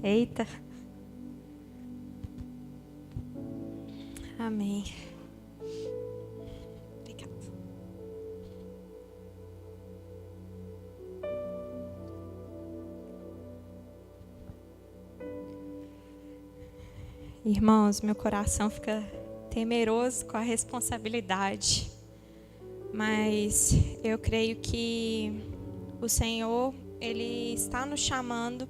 Eita. Amém. Obrigada. Irmãos, meu coração fica temeroso com a responsabilidade, mas eu creio que o Senhor, Ele está nos chamando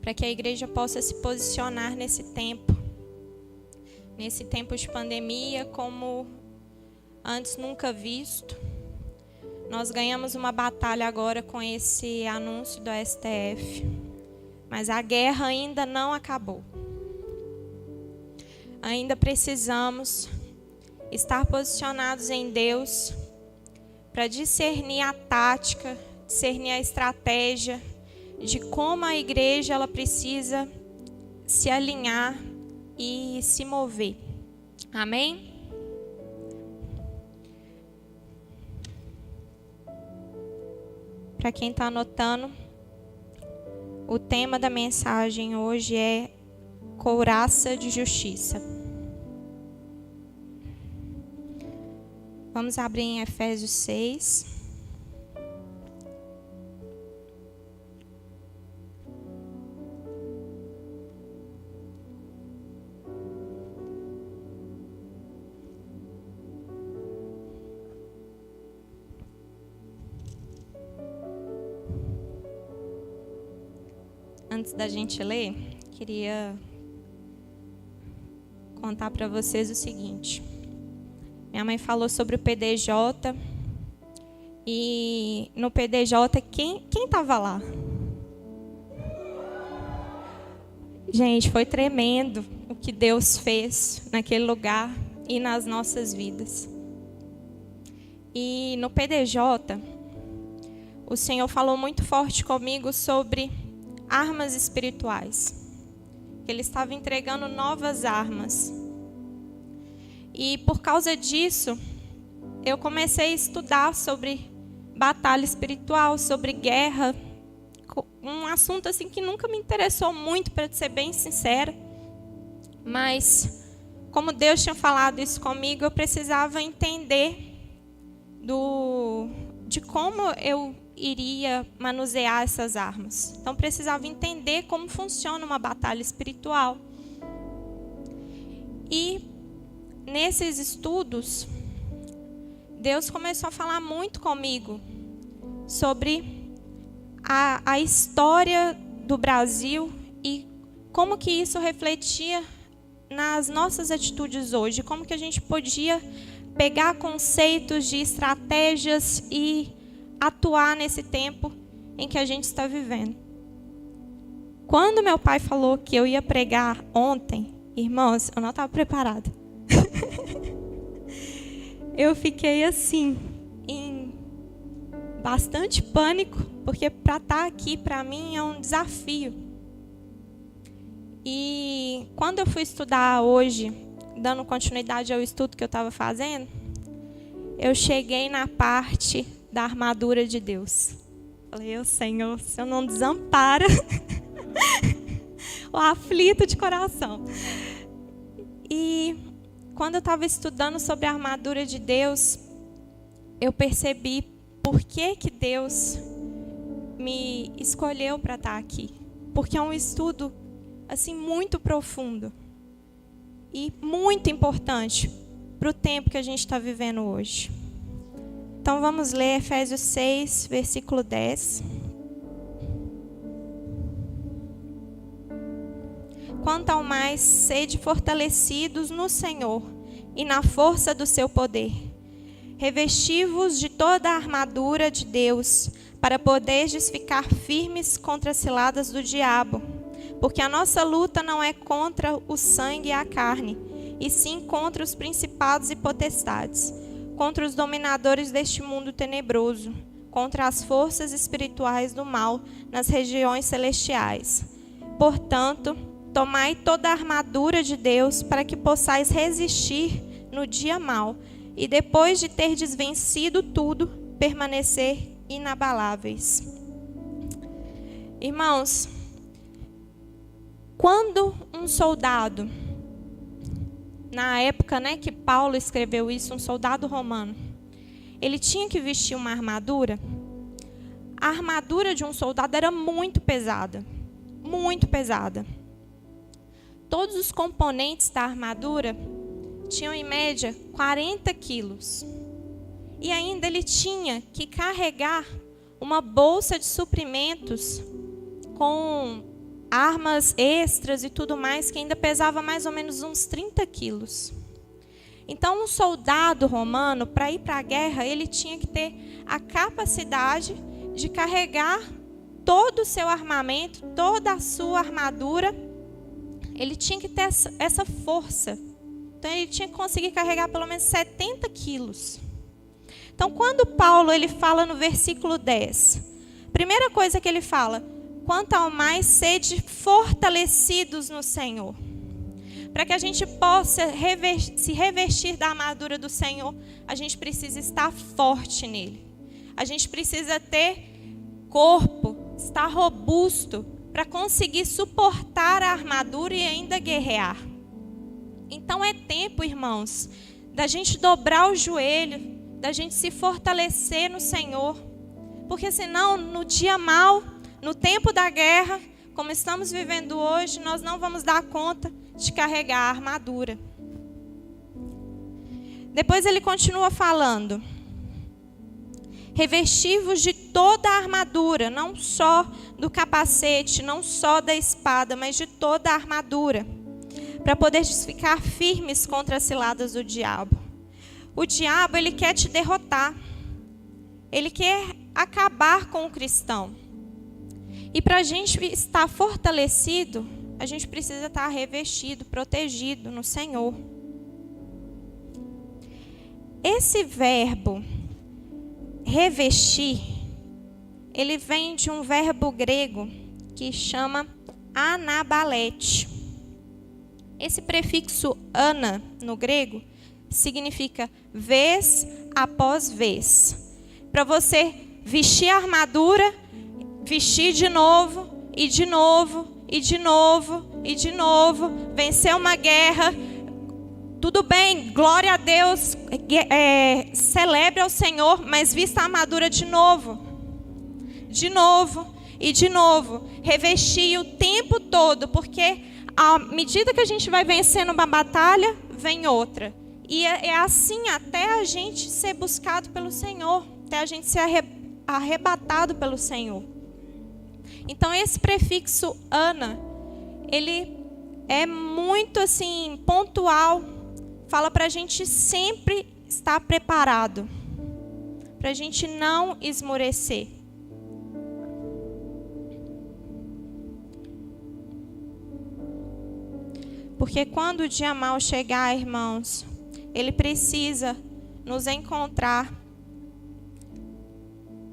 para que a igreja possa se posicionar nesse tempo de pandemia como antes nunca visto. Nós ganhamos uma batalha agora com esse anúncio do STF, mas a guerra ainda não acabou. Ainda precisamos estar posicionados em Deus para discernir a tática, discernir a estratégia de como a igreja ela precisa se alinhar e se mover. Amém? Para quem está anotando, o tema da mensagem hoje é couraça de justiça. Vamos abrir em Efésios 6. Antes da gente ler, queria contar para vocês o seguinte. Minha mãe falou sobre o PDJ. E no PDJ, quem estava lá? Gente, foi tremendo o que Deus fez naquele lugar e nas nossas vidas. E no PDJ, o Senhor falou muito forte comigo sobre armas espirituais. Ele estava entregando novas armas. E por causa disso, eu comecei a estudar sobre batalha espiritual, sobre guerra. Um assunto assim que nunca me interessou muito, para ser bem sincera. Mas, como Deus tinha falado isso comigo, eu precisava entender de como eu iria manusear essas armas. Então, precisava entender como funciona uma batalha espiritual. E nesses estudos, Deus começou a falar muito comigo sobre a história do Brasil e como que isso refletia nas nossas atitudes hoje, como que a gente podia pegar conceitos de estratégias e atuar nesse tempo em que a gente está vivendo. Quando meu pai falou que eu ia pregar ontem, irmãos, eu não estava preparada. Eu fiquei assim, em bastante pânico, porque para estar aqui, para mim, é um desafio. E quando eu fui estudar hoje, dando continuidade ao estudo que eu estava fazendo, eu cheguei na parte da armadura de Deus. Falei, Senhor, o Senhor não desampara o aflito de coração. E quando eu estava estudando sobre a armadura de Deus, eu percebi por que Deus me escolheu para estar aqui. Porque é um estudo assim muito profundo e muito importante para o tempo que a gente está vivendo hoje. Então vamos ler Efésios 6, versículo 10. Quanto ao mais, sede fortalecidos no Senhor e na força do seu poder. Revesti-vos de toda a armadura de Deus, para poderdes ficar firmes contra as ciladas do diabo. Porque a nossa luta não é contra o sangue e a carne, e sim contra os principados e potestades, contra os dominadores deste mundo tenebroso, contra as forças espirituais do mal nas regiões celestiais. Portanto, tomai toda a armadura de Deus para que possais resistir no dia mau e depois de terdes vencido tudo, permanecer inabaláveis. Irmãos, Quando um soldado, na época, que Paulo escreveu isso, um soldado romano, ele tinha que vestir uma armadura. A armadura de um soldado era muito pesada, muito pesada. Todos os componentes da armadura tinham em média 40 quilos. E ainda ele tinha que carregar uma bolsa de suprimentos com armas extras e tudo mais, que ainda pesava mais ou menos uns 30 quilos. Então, um soldado romano, para ir para a guerra, ele tinha que ter a capacidade de carregar todo o seu armamento, toda a sua armadura. Ele tinha que ter essa força. Então, ele tinha que conseguir carregar pelo menos 70 quilos. Então, quando Paulo ele fala no versículo 10, primeira coisa que ele fala: quanto ao mais, sede fortalecidos no Senhor. Para que a gente possa se revestir da armadura do Senhor, a gente precisa estar forte nele. A gente precisa ter corpo, estar robusto, para conseguir suportar a armadura e ainda guerrear. Então é tempo, irmãos, da gente dobrar o joelho, da gente se fortalecer no Senhor. Porque senão, no dia mau, no tempo da guerra, como estamos vivendo hoje, nós não vamos dar conta de carregar a armadura. Depois ele continua falando: revesti-vos de toda a armadura, não só do capacete, não só da espada, mas de toda a armadura, para poderes ficar firmes contra as ciladas do diabo. O diabo, ele quer te derrotar. Ele quer acabar com o cristão. E para a gente estar fortalecido, a gente precisa estar revestido, protegido no Senhor. Esse verbo, revestir, ele vem de um verbo grego que chama anabalete. Esse prefixo ana, no grego, significa vez após vez. Para você vestir a armadura, vestir de novo, e de novo, e de novo, e de novo, vencer uma guerra. Tudo bem, glória a Deus, celebre ao Senhor, mas vista a armadura de novo e de novo, revestir o tempo todo, porque à medida que a gente vai vencendo uma batalha, vem outra. E é assim até a gente ser buscado pelo Senhor, até a gente ser arrebatado pelo Senhor. Então esse prefixo ana, ele é muito assim pontual, fala para a gente sempre estar preparado, para a gente não esmorecer. Porque quando o dia mau chegar, irmãos, ele precisa nos encontrar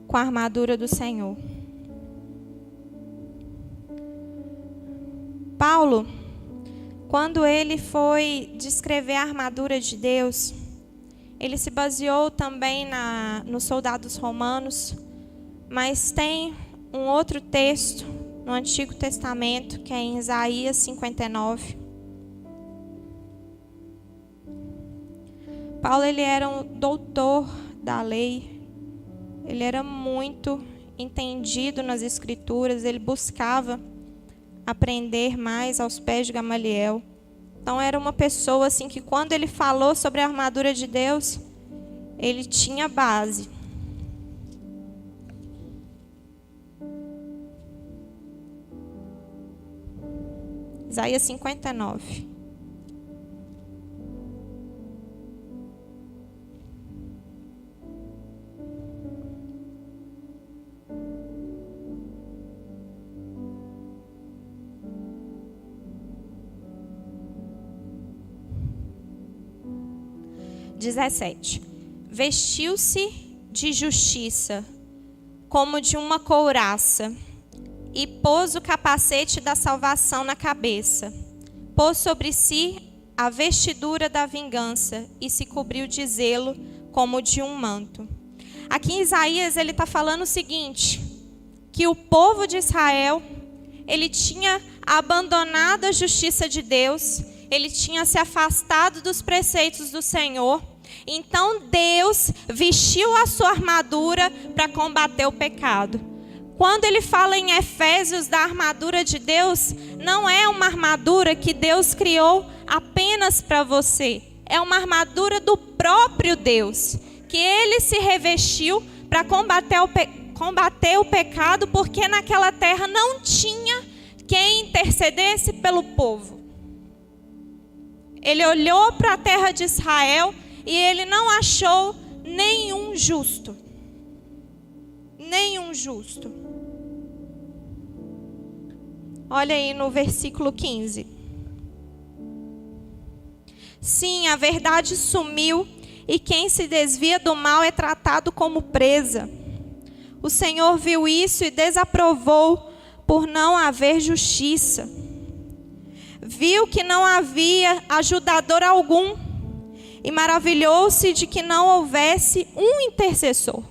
com a armadura do Senhor. Paulo, quando ele foi descrever a armadura de Deus, ele se baseou também nos soldados romanos, mas tem um outro texto no Antigo Testamento, que é em Isaías 59. Paulo, ele era um doutor da lei, ele era muito entendido nas Escrituras, ele buscava aprender mais aos pés de Gamaliel. Então era uma pessoa assim que quando ele falou sobre a armadura de Deus, ele tinha base. Isaías 59. Vestiu-se de justiça, como de uma couraça, e pôs o capacete da salvação na cabeça. Pôs sobre si a vestidura da vingança e se cobriu de zelo como de um manto. Aqui em Isaías ele está falando o seguinte, que o povo de Israel, ele tinha abandonado a justiça de Deus, ele tinha se afastado dos preceitos do Senhor. Então Deus vestiu a sua armadura para combater o pecado. Quando ele fala em Efésios da armadura de Deus, não é uma armadura que Deus criou apenas para você. É uma armadura do próprio Deus, que ele se revestiu para combater o pecado, porque naquela terra não tinha quem intercedesse pelo povo. Ele olhou para a terra de Israel e ele não achou nenhum justo. Nenhum justo. Olha aí no versículo 15. Sim, a verdade sumiu e quem se desvia do mal é tratado como presa. O Senhor viu isso e desaprovou por não haver justiça. Viu que não havia ajudador algum e maravilhou-se de que não houvesse um intercessor.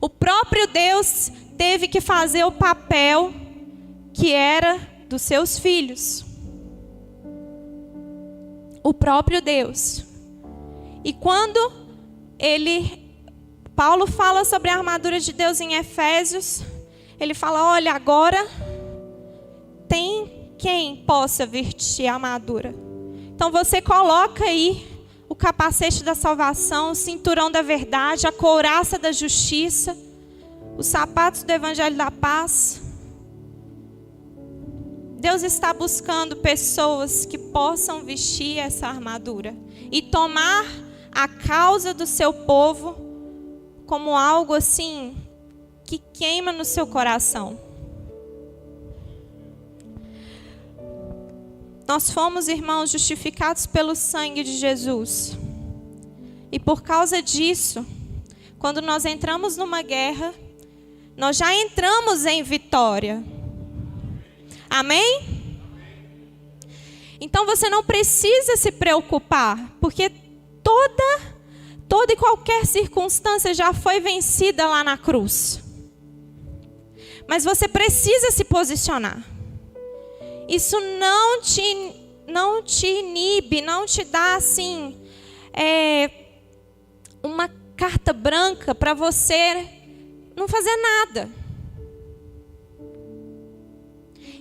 O próprio Deus teve que fazer o papel que era dos seus filhos. O próprio Deus. E quando Paulo fala sobre a armadura de Deus em Efésios, ele fala, olha, agora tem quem possa vestir a armadura. Então você coloca aí o capacete da salvação, o cinturão da verdade, a couraça da justiça, os sapatos do evangelho da paz. Deus está buscando pessoas que possam vestir essa armadura e tomar a causa do seu povo como algo assim que queima no seu coração. Nós fomos, irmãos, justificados pelo sangue de Jesus. E por causa disso, quando nós entramos numa guerra, nós já entramos em vitória. Amém? Então você não precisa se preocupar, porque toda e qualquer circunstância já foi vencida lá na cruz. Mas você precisa se posicionar. Isso não te inibe, não te dá assim uma carta branca para você não fazer nada.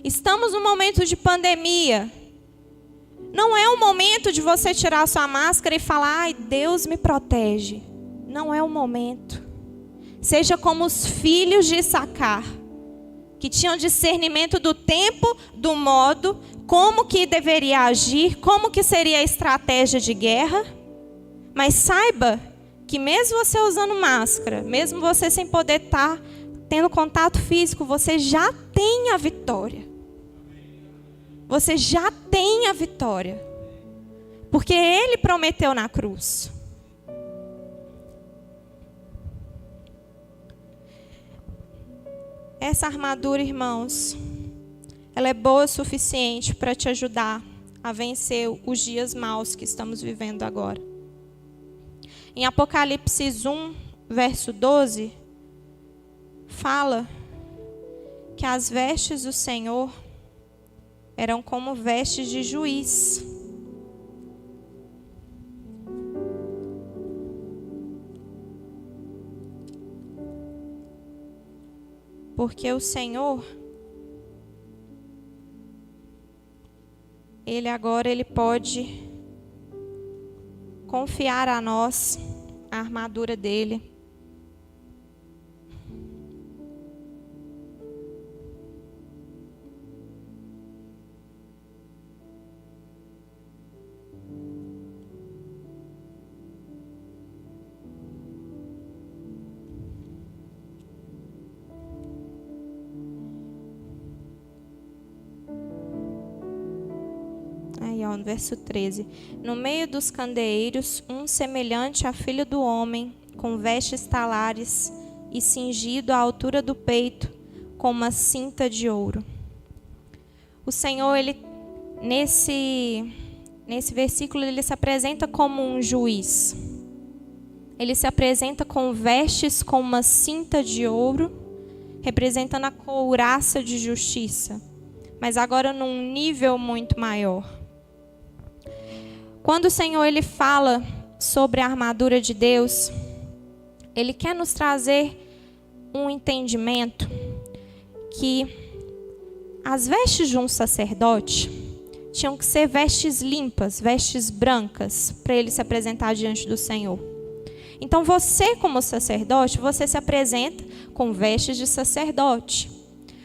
Estamos num momento de pandemia. Não é o momento de você tirar sua máscara e falar, ai, Deus me protege. Não é o momento. Seja como os filhos de Issacar, que tinham discernimento do tempo, do modo, como que deveria agir, como que seria a estratégia de guerra. Mas saiba que mesmo você usando máscara, mesmo você sem poder estar tendo contato físico, você já tem a vitória. Você já tem a vitória. Porque Ele prometeu na cruz. Essa armadura, irmãos, ela é boa o suficiente para te ajudar a vencer os dias maus que estamos vivendo agora. Em Apocalipse 1, verso 12, fala que as vestes do Senhor eram como vestes de juiz. Porque o Senhor, Ele pode confiar a nós a armadura dele. Aí, ó, no verso 13. No meio dos candeeiros, um semelhante a filho do homem, com vestes talares e cingido à altura do peito, com uma cinta de ouro. O Senhor, nesse versículo, ele se apresenta como um juiz. Ele se apresenta com vestes com uma cinta de ouro, representando a couraça de justiça, mas agora num nível muito maior. Quando o Senhor ele fala sobre a armadura de Deus, Ele quer nos trazer um entendimento que as vestes de um sacerdote tinham que ser vestes limpas, vestes brancas, para ele se apresentar diante do Senhor. Então você, como sacerdote, você se apresenta com vestes de sacerdote.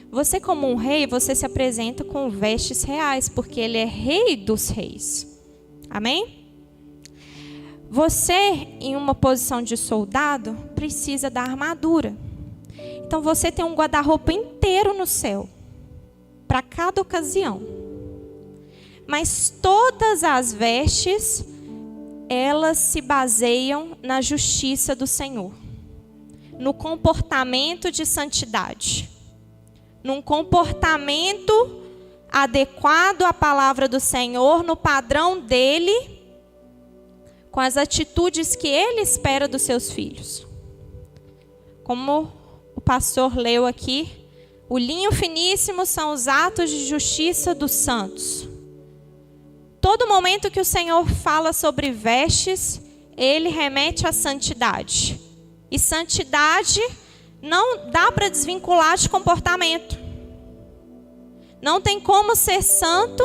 Você, como um rei, você se apresenta com vestes reais, porque ele é rei dos reis. Amém? Você, em uma posição de soldado, precisa da armadura. Então você tem um guarda-roupa inteiro no céu, para cada ocasião. Mas todas as vestes, elas se baseiam na justiça do Senhor, no comportamento de santidade, num comportamento adequado à palavra do Senhor, no padrão dele, com as atitudes que ele espera dos seus filhos. Como o pastor leu aqui, o linho finíssimo são os atos de justiça dos santos. Todo momento que o Senhor fala sobre vestes, ele remete à santidade. E santidade não dá para desvincular de comportamento. Não tem como ser santo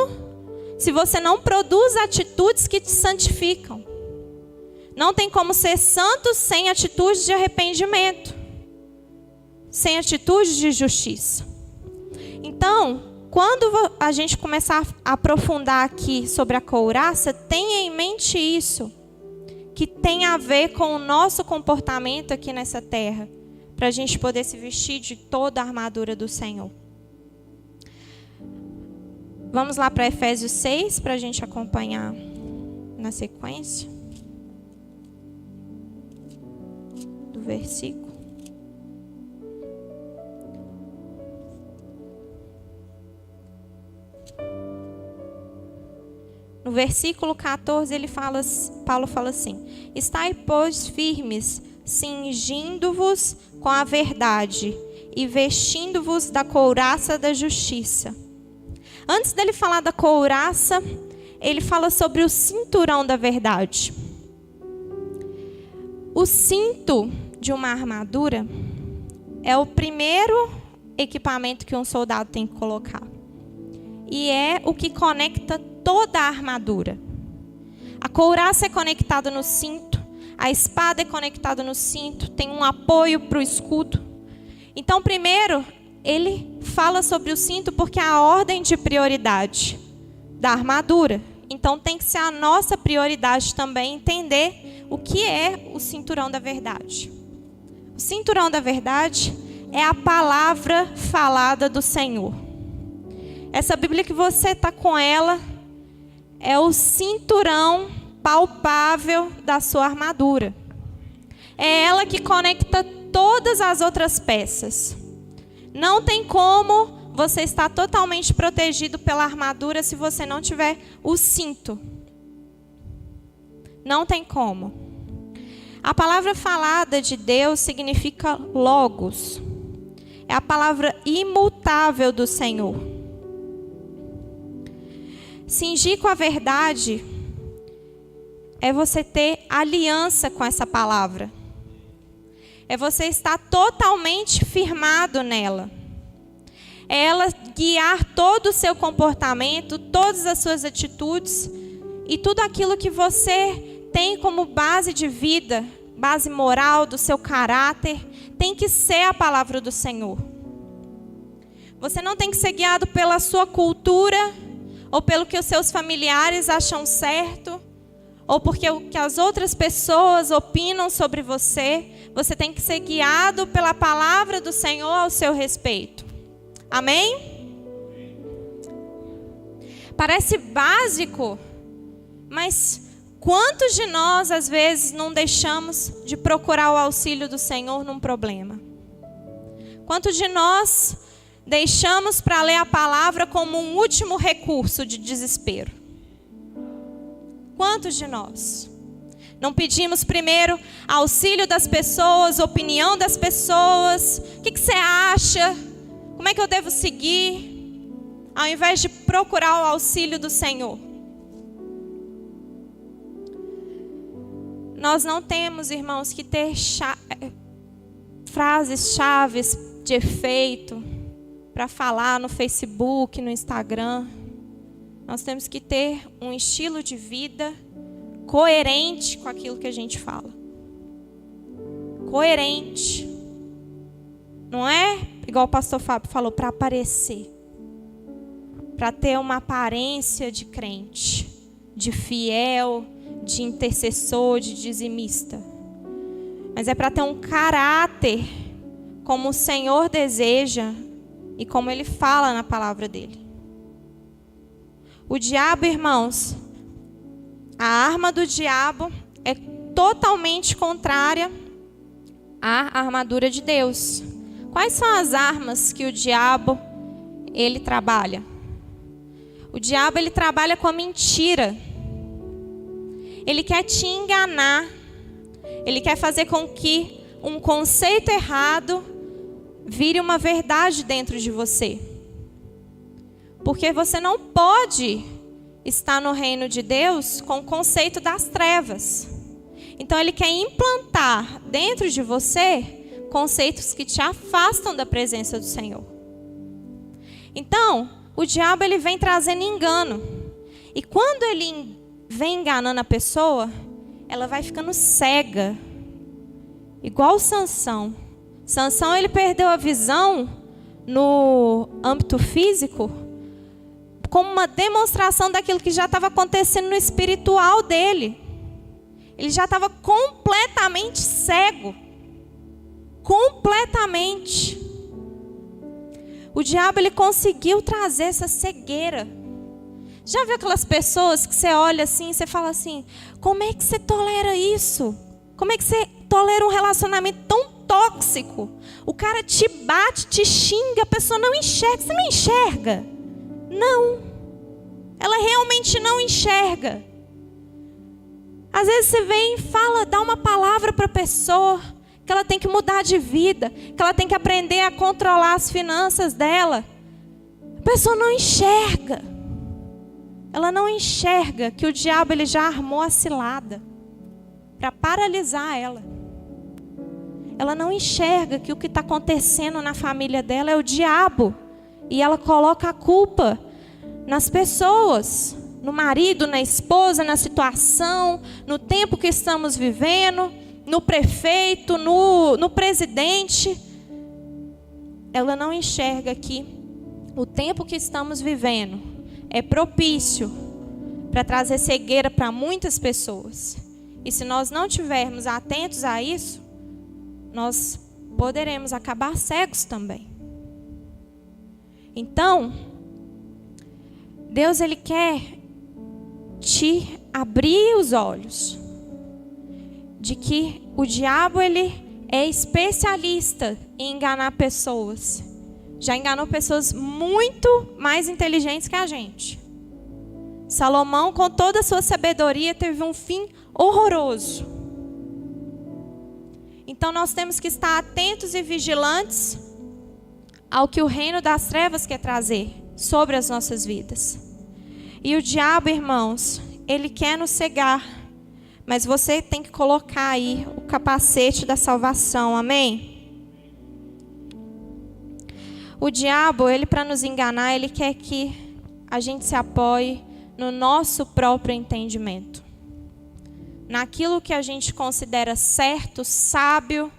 se você não produz atitudes que te santificam. Não tem como ser santo sem atitudes de arrependimento, sem atitudes de justiça. Então, quando a gente começar a aprofundar aqui sobre a couraça, tenha em mente isso, que tem a ver com o nosso comportamento aqui nessa terra, para a gente poder se vestir de toda a armadura do Senhor. Vamos lá para Efésios 6, para a gente acompanhar na sequência do versículo. No versículo 14, Paulo fala assim: estai, pois, firmes, cingindo-vos com a verdade e vestindo-vos da couraça da justiça. Antes dele falar da couraça, ele fala sobre o cinturão da verdade. O cinto de uma armadura é o primeiro equipamento que um soldado tem que colocar. E é o que conecta toda a armadura. A couraça é conectada no cinto, a espada é conectada no cinto, tem um apoio para o escudo. Então, primeiro, ele fala sobre o cinto porque é a ordem de prioridade da armadura. Então, tem que ser a nossa prioridade também entender o que é o cinturão da verdade. O cinturão da verdade é a palavra falada do Senhor. Essa Bíblia que você está com ela é o cinturão palpável da sua armadura. É ela que conecta todas as outras peças. Não tem como você estar totalmente protegido pela armadura se você não tiver o cinto. Não tem como. A palavra falada de Deus significa logos. É a palavra imutável do Senhor. Cingir com a verdade é você ter aliança com essa palavra. É você estar totalmente firmado nela. É ela guiar todo o seu comportamento, todas as suas atitudes e tudo aquilo que você tem como base de vida, base moral do seu caráter, tem que ser a palavra do Senhor. Você não tem que ser guiado pela sua cultura, ou pelo que os seus familiares acham certo, ou porque o que as outras pessoas opinam sobre você. Você tem que ser guiado pela palavra do Senhor ao seu respeito. Amém? Parece básico, mas quantos de nós, às vezes, não deixamos de procurar o auxílio do Senhor num problema? Quantos de nós deixamos para ler a palavra como um último recurso de desespero? Quantos de nós? Não pedimos primeiro auxílio das pessoas, opinião das pessoas. O que você acha? Como é que eu devo seguir? Ao invés de procurar o auxílio do Senhor. Nós não temos, irmãos, que ter frases chaves de efeito para falar no Facebook, no Instagram. Nós temos que ter um estilo de vida coerente com aquilo que a gente fala. Coerente. Não é igual o pastor Fábio falou, para aparecer. Para ter uma aparência de crente, de fiel, de intercessor, de dizimista. Mas é para ter um caráter como o Senhor deseja e como Ele fala na palavra dEle. O diabo, irmãos, a arma do diabo é totalmente contrária à armadura de Deus. Quais são as armas que o diabo, ele trabalha? O diabo, ele trabalha com a mentira. Ele quer te enganar. Ele quer fazer com que um conceito errado vire uma verdade dentro de você. Porque você não pode estar no reino de Deus com o conceito das trevas. Então ele quer implantar dentro de você conceitos que te afastam da presença do Senhor. Então, o diabo, ele vem trazendo engano. E quando ele vem enganando a pessoa, ela vai ficando cega. Igual Sansão. Sansão, ele perdeu a visão no âmbito físico como uma demonstração daquilo que já estava acontecendo no espiritual dele. Ele já estava completamente cego. Completamente. O diabo, ele conseguiu trazer essa cegueira. Já viu aquelas pessoas que você olha assim e você fala assim, como é que você tolera isso? Como é que você tolera um relacionamento tão tóxico? O cara te bate, te xinga, a pessoa não enxerga. Você não enxerga? Não. Ela realmente não enxerga. Às vezes você vem e fala, dá uma palavra para a pessoa, que ela tem que mudar de vida, que ela tem que aprender a controlar as finanças dela. A pessoa não enxerga. Ela não enxerga que o diabo, ele já armou a cilada para paralisar ela. Ela não enxerga que o que está acontecendo na família dela é o diabo. E ela coloca a culpa nas pessoas, no marido, na esposa, na situação, no tempo que estamos vivendo, no prefeito, no presidente. Ela não enxerga que o tempo que estamos vivendo é propício para trazer cegueira para muitas pessoas. E se nós não estivermos atentos a isso, nós poderemos acabar cegos também. Então, Deus, ele quer te abrir os olhos de que o diabo, ele é especialista em enganar pessoas. Já enganou pessoas muito mais inteligentes que a gente. Salomão, com toda a sua sabedoria, teve um fim horroroso. Então nós temos que estar atentos e vigilantes ao que o reino das trevas quer trazer sobre as nossas vidas. E o diabo, irmãos, ele quer nos cegar, mas você tem que colocar aí o capacete da salvação, amém? O diabo, ele, para nos enganar, ele quer que a gente se apoie no nosso próprio entendimento, naquilo que a gente considera certo, sábio,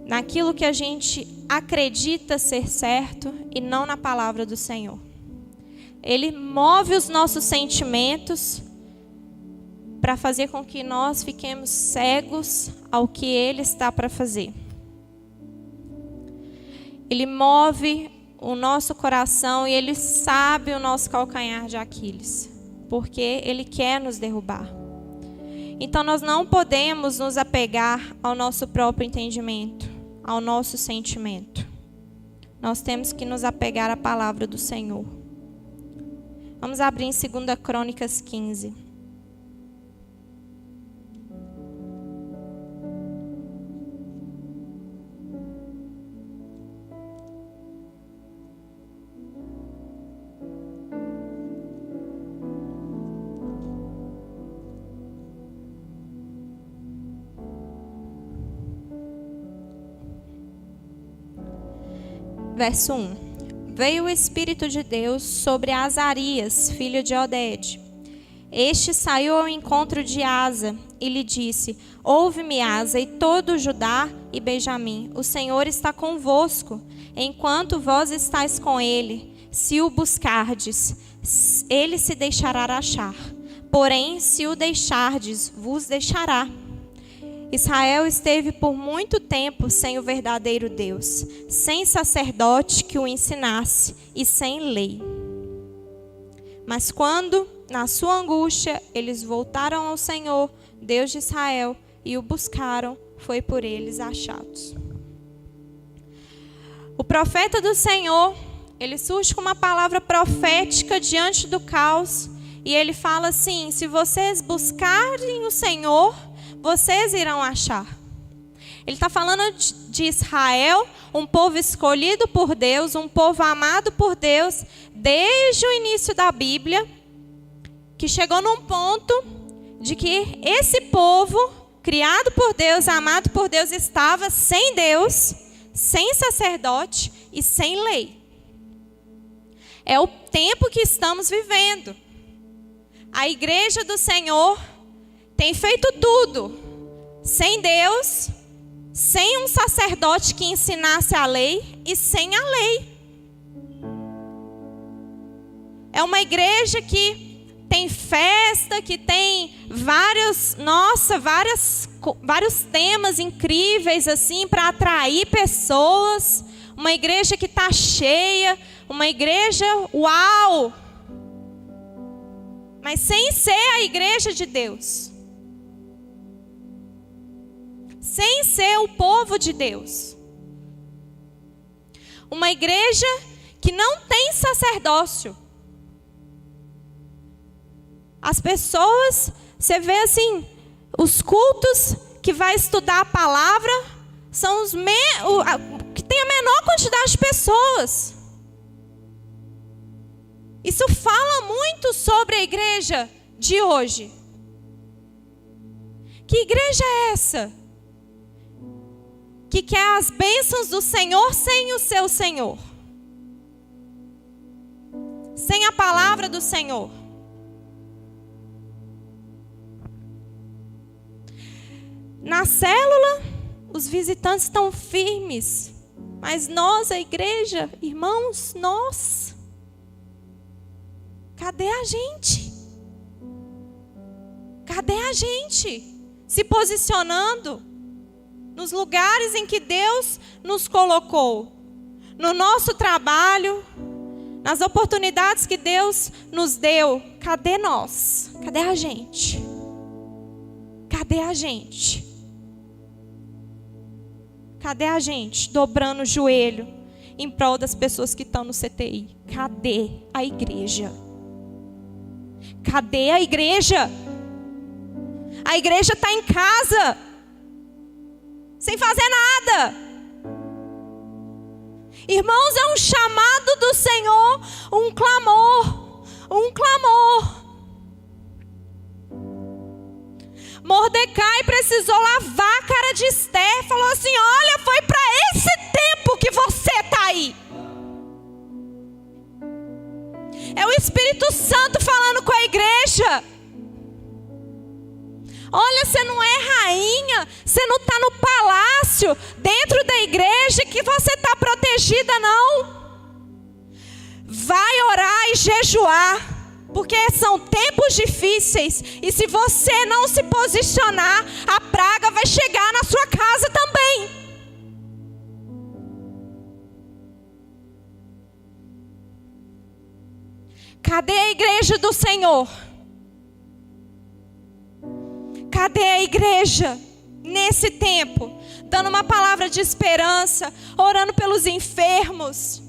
naquilo que a gente acredita ser certo e não na palavra do Senhor. Ele move os nossos sentimentos para fazer com que nós fiquemos cegos ao que Ele está para fazer. Ele move o nosso coração e Ele sabe o nosso calcanhar de Aquiles, porque Ele quer nos derrubar. Então nós não podemos nos apegar ao nosso próprio entendimento, ao nosso sentimento. Nós temos que nos apegar à palavra do Senhor. Vamos abrir em 2 Crônicas 15. Verso 1. Veio o Espírito de Deus sobre Azarias, filho de Oded. Este saiu ao encontro de Asa e lhe disse: Ouve-me, Asa, e todo Judá e Benjamim, o Senhor está convosco, enquanto vós estáis com ele. Se o buscardes, ele se deixará achar. Porém, se o deixardes, vos deixará. Israel esteve por muito tempo sem o verdadeiro Deus, sem sacerdote que o ensinasse e sem lei. Mas quando, na sua angústia, eles voltaram ao Senhor, Deus de Israel, e o buscaram, foi por eles achados. O profeta do Senhor, ele surge com uma palavra profética diante do caos, e ele fala assim: se vocês buscarem o Senhor, vocês irão achar. Ele está falando de Israel, um povo escolhido por Deus, um povo amado por Deus, desde o início da Bíblia, que chegou num ponto de que esse povo, criado por Deus, amado por Deus, estava sem Deus, sem sacerdote e sem lei. É o tempo que estamos vivendo. A igreja do Senhor tem feito tudo sem Deus, sem um sacerdote que ensinasse a lei e sem a lei. É uma igreja que tem festa, que tem vários temas incríveis assim para atrair pessoas. Uma igreja que está cheia, uma igreja uau! Mas sem ser a igreja de Deus. Sem ser o povo de Deus. Uma igreja que não tem sacerdócio. As pessoas, você vê assim, os cultos que vai estudar a palavra são os que tem a menor quantidade de pessoas. Isso fala muito sobre a igreja de hoje. Que igreja é essa? Que quer as bênçãos do Senhor sem o seu Senhor. Sem a palavra do Senhor. Na célula, os visitantes estão firmes. Mas nós, a igreja, irmãos, nós... Cadê a gente? Cadê a gente se posicionando nos lugares em que Deus nos colocou? No nosso trabalho, nas oportunidades que Deus nos deu. Cadê nós? Cadê a gente? Cadê a gente? Cadê a gente dobrando o joelho em prol das pessoas que estão no CTI? Cadê a igreja? Cadê a igreja? A igreja está em casa, sem fazer nada. Irmãos, é um chamado do Senhor, um clamor, um clamor. Mordecai precisou lavar a cara de Esther, falou assim: olha, foi para esse tempo que você está aí. É o Espírito Santo falando com a igreja. Olha, você não é rainha, você não está no palácio, dentro da igreja que você está protegida, não. Vai orar e jejuar, porque são tempos difíceis. E se você não se posicionar, a praga vai chegar na sua casa também. Cadê a igreja do Senhor? Cadê a igreja nesse tempo? Dando uma palavra de esperança, orando pelos enfermos.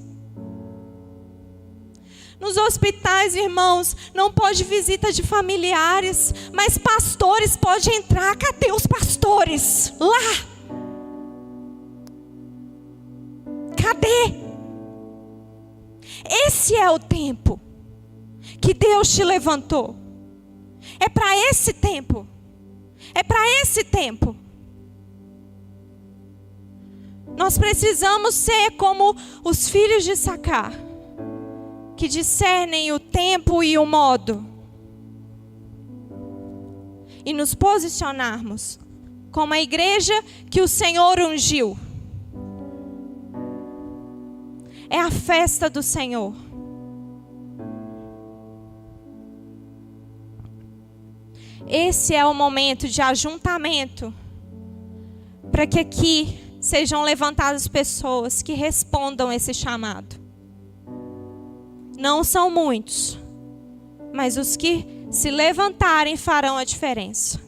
Nos hospitais, irmãos, não pode visita de familiares, mas pastores podem entrar. Cadê os pastores? Lá! Cadê? Esse é o tempo que Deus te levantou. É para esse tempo. É para esse tempo. Nós precisamos ser como os filhos de Issacar, que discernem o tempo e o modo. E nos posicionarmos como a igreja que o Senhor ungiu. É a festa do Senhor. Esse é o momento de ajuntamento, para que aqui sejam levantadas pessoas que respondam esse chamado. Não são muitos, mas os que se levantarem farão a diferença.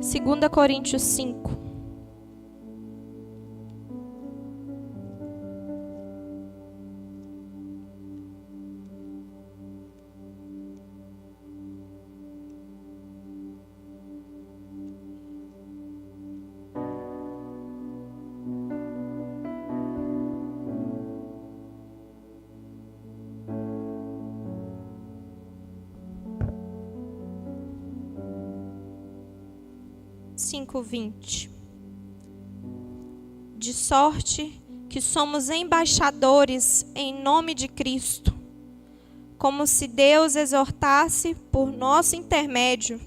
Segunda Coríntios 5. De sorte que somos embaixadores em nome de Cristo, como se Deus exortasse por nosso intermédio.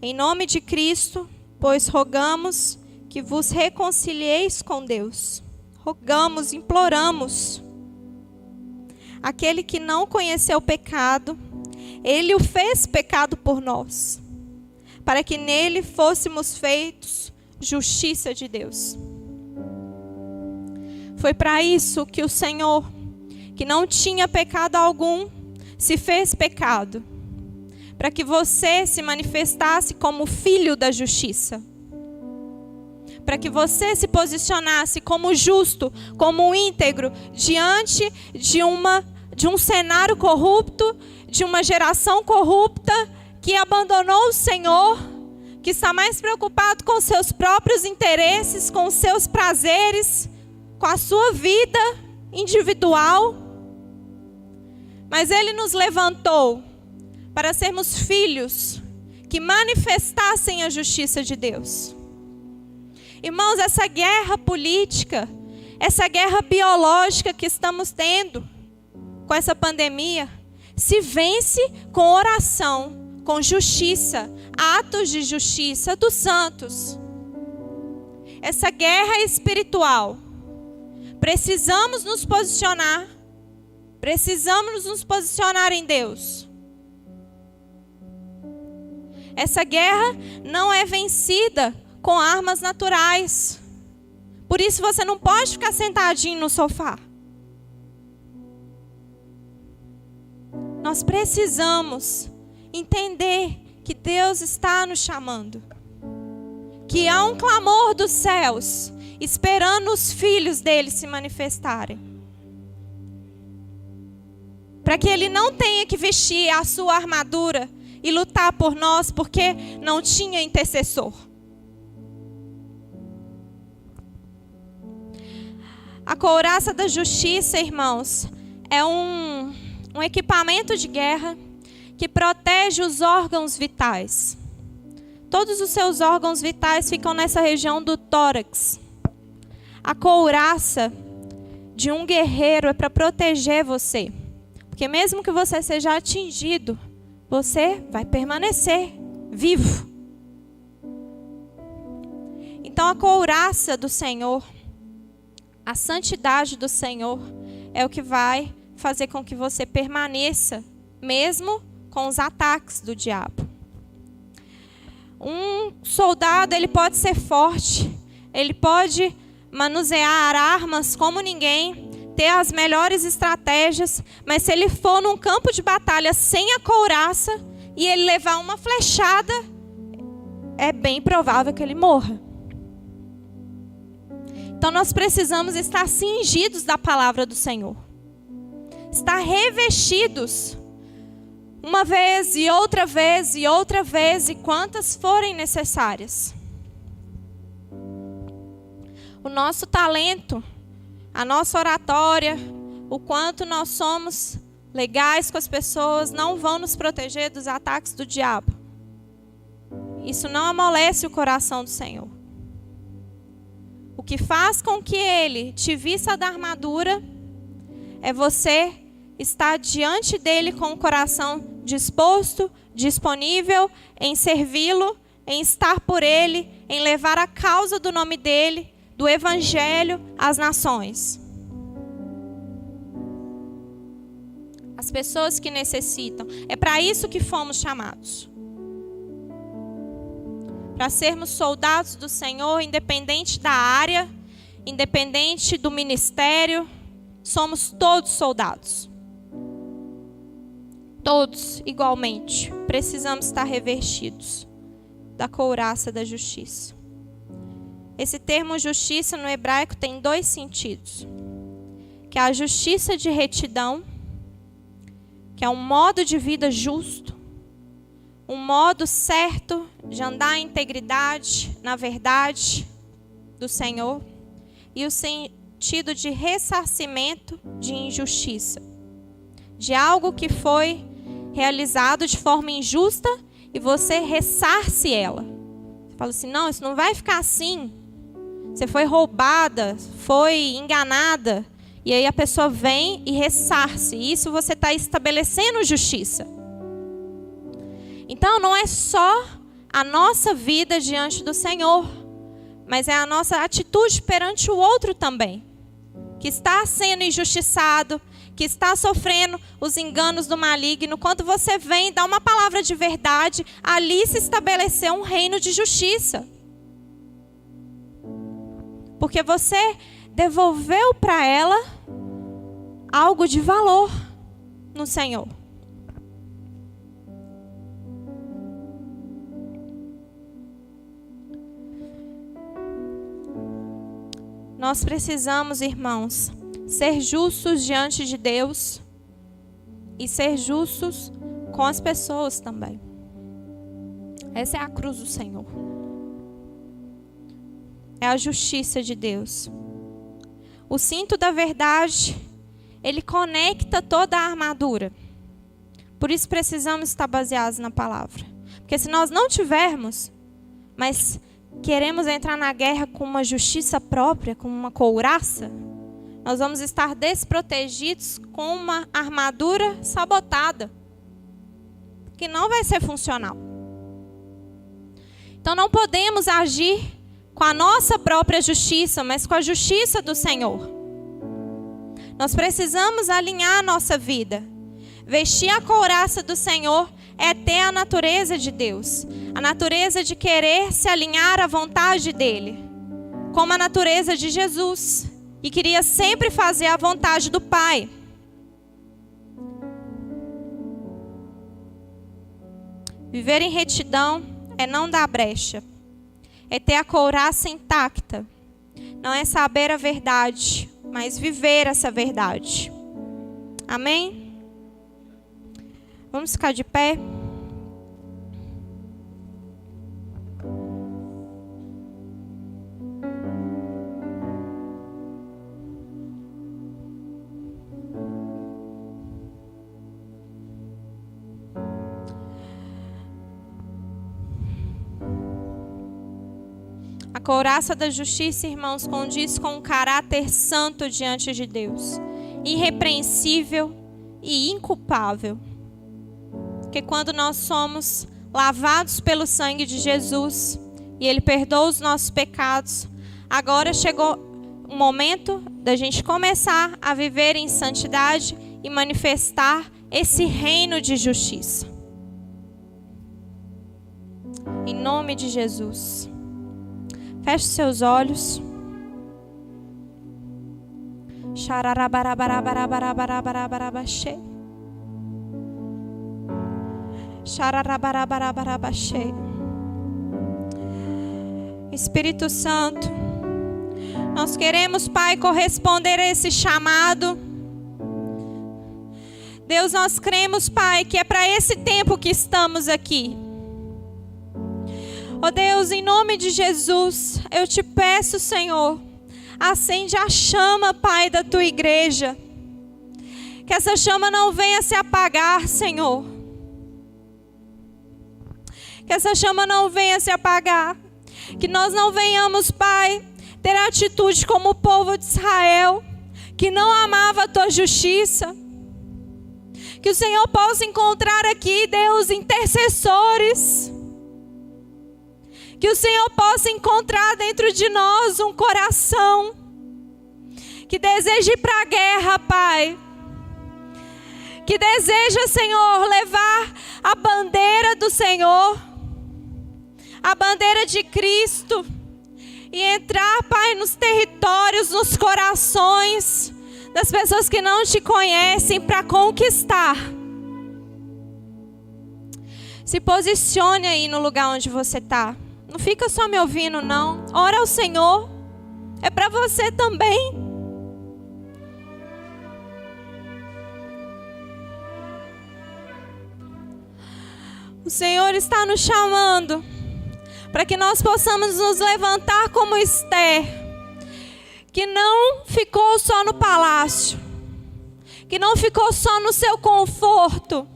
Em nome de Cristo, pois rogamos que vos reconcilieis com Deus. Rogamos, imploramos. Aquele que não conheceu o pecado, ele o fez pecado por nós, para que nele fôssemos feitos justiça de Deus. Foi para isso que o Senhor, que não tinha pecado algum, se fez pecado, para que você se manifestasse como filho da justiça, para que você se posicionasse como justo, como íntegro, diante de um cenário corrupto, de uma geração corrupta, que abandonou o Senhor, que está mais preocupado com seus próprios interesses, com os seus prazeres, com a sua vida individual. Mas Ele nos levantou para sermos filhos que manifestassem a justiça de Deus. Irmãos, essa guerra política, essa guerra biológica que estamos tendo com essa pandemia, se vence com oração, com justiça, atos de justiça dos santos. Essa guerra espiritual, precisamos nos posicionar em Deus. Essa guerra não é vencida com armas naturais. Por isso você não pode ficar sentadinho no sofá. Nós precisamos entender que Deus está nos chamando, que há um clamor dos céus, esperando os filhos dele se manifestarem, para que ele não tenha que vestir a sua armadura e lutar por nós, porque não tinha intercessor. A couraça da justiça, irmãos, é um equipamento de guerra que protege os órgãos vitais. Todos os seus órgãos vitais ficam nessa região do tórax. A couraça de um guerreiro é para proteger você, porque mesmo que você seja atingido, você vai permanecer vivo. Então a couraça do Senhor, a santidade do Senhor, é o que vai fazer com que você permaneça, mesmo com os ataques do diabo. Um soldado, ele pode ser forte, ele pode manusear armas como ninguém, ter as melhores estratégias, mas se ele for num campo de batalha sem a couraça e ele levar uma flechada, é bem provável que ele morra. Então nós precisamos estar cingidos da palavra do Senhor, estar revestidos, uma vez e outra vez e outra vez, e quantas forem necessárias. O nosso talento a nossa oratória, o quanto nós somos legais com as pessoas, não vão nos proteger dos ataques do diabo. Isso não amolece o coração do Senhor. O que faz com que Ele te vista da armadura é você estar diante dEle com o coração disposto, disponível em servi-lo, em estar por Ele, em levar a causa do nome dEle, do Evangelho às nações. As pessoas que necessitam. É para isso que fomos chamados. Para sermos soldados do Senhor, independente da área, independente do ministério, somos todos soldados. Todos igualmente precisamos estar revestidos da couraça da justiça. Esse termo justiça no hebraico tem dois sentidos. Que é a justiça de retidão, que é um modo de vida justo, um modo certo de andar em integridade, na verdade do Senhor, e o sentido de ressarcimento de injustiça, de algo que foi realizado de forma injusta e você ressarce ela. Você fala assim, não, isso não vai ficar assim. Você foi roubada, foi enganada, e aí a pessoa vem e ressarce. Isso você está estabelecendo justiça. Então não é só a nossa vida diante do Senhor, mas é a nossa atitude perante o outro também, que está sendo injustiçado, que está sofrendo os enganos do maligno. Quando você vem e dá uma palavra de verdade, ali se estabeleceu um reino de justiça. Porque você devolveu para ela algo de valor no Senhor. Nós precisamos, irmãos, ser justos diante de Deus e ser justos com as pessoas também. Essa é a cruz do Senhor. É a justiça de Deus. O cinto da verdade, ele conecta toda a armadura. Por isso precisamos estar baseados na palavra. Porque se nós não tivermos, mas queremos entrar na guerra com uma justiça própria, com uma couraça, nós vamos estar desprotegidos com uma armadura sabotada, que não vai ser funcional. Então não podemos agir com a nossa própria justiça, mas com a justiça do Senhor. Nós precisamos alinhar a nossa vida. Vestir a couraça do Senhor é ter a natureza de Deus. A natureza de querer se alinhar à vontade dEle. Como a natureza de Jesus. E queria sempre fazer a vontade do Pai. Viver em retidão é não dar brecha. É ter a couraça intacta. Não é saber a verdade, mas viver essa verdade. Amém? Vamos ficar de pé. A couraça da justiça, irmãos, condiz com um caráter santo diante de Deus, irrepreensível e inculpável. Porque quando nós somos lavados pelo sangue de Jesus e Ele perdoa os nossos pecados, agora chegou o momento da gente começar a viver em santidade e manifestar esse reino de justiça. Em nome de Jesus. Feche seus olhos. Espírito Santo, nós queremos, Pai, corresponder a esse chamado. Deus, nós cremos, Pai, que é para esse tempo que estamos aqui. Ó Deus, em nome de Jesus, eu te peço, Senhor, Acende a chama, Pai, da tua igreja. Que essa chama não venha se apagar, Senhor. Que essa chama não venha se apagar. Que nós não venhamos, Pai, ter atitude como o povo de Israel, que não amava a tua justiça. Que o Senhor possa encontrar aqui, Deus, intercessores. Que o Senhor possa encontrar dentro de nós um coração que deseja ir para a guerra, Pai. Que deseja, Senhor, levar a bandeira do Senhor, a bandeira de Cristo, e entrar, Pai, nos territórios, nos corações das pessoas que não te conhecem para conquistar. Se posicione aí no lugar onde você está. Não fica só me ouvindo, não. Ora ao Senhor. É para você também. O Senhor está nos chamando para que nós possamos nos levantar como Esther, que não ficou só no palácio, que não ficou só no seu conforto,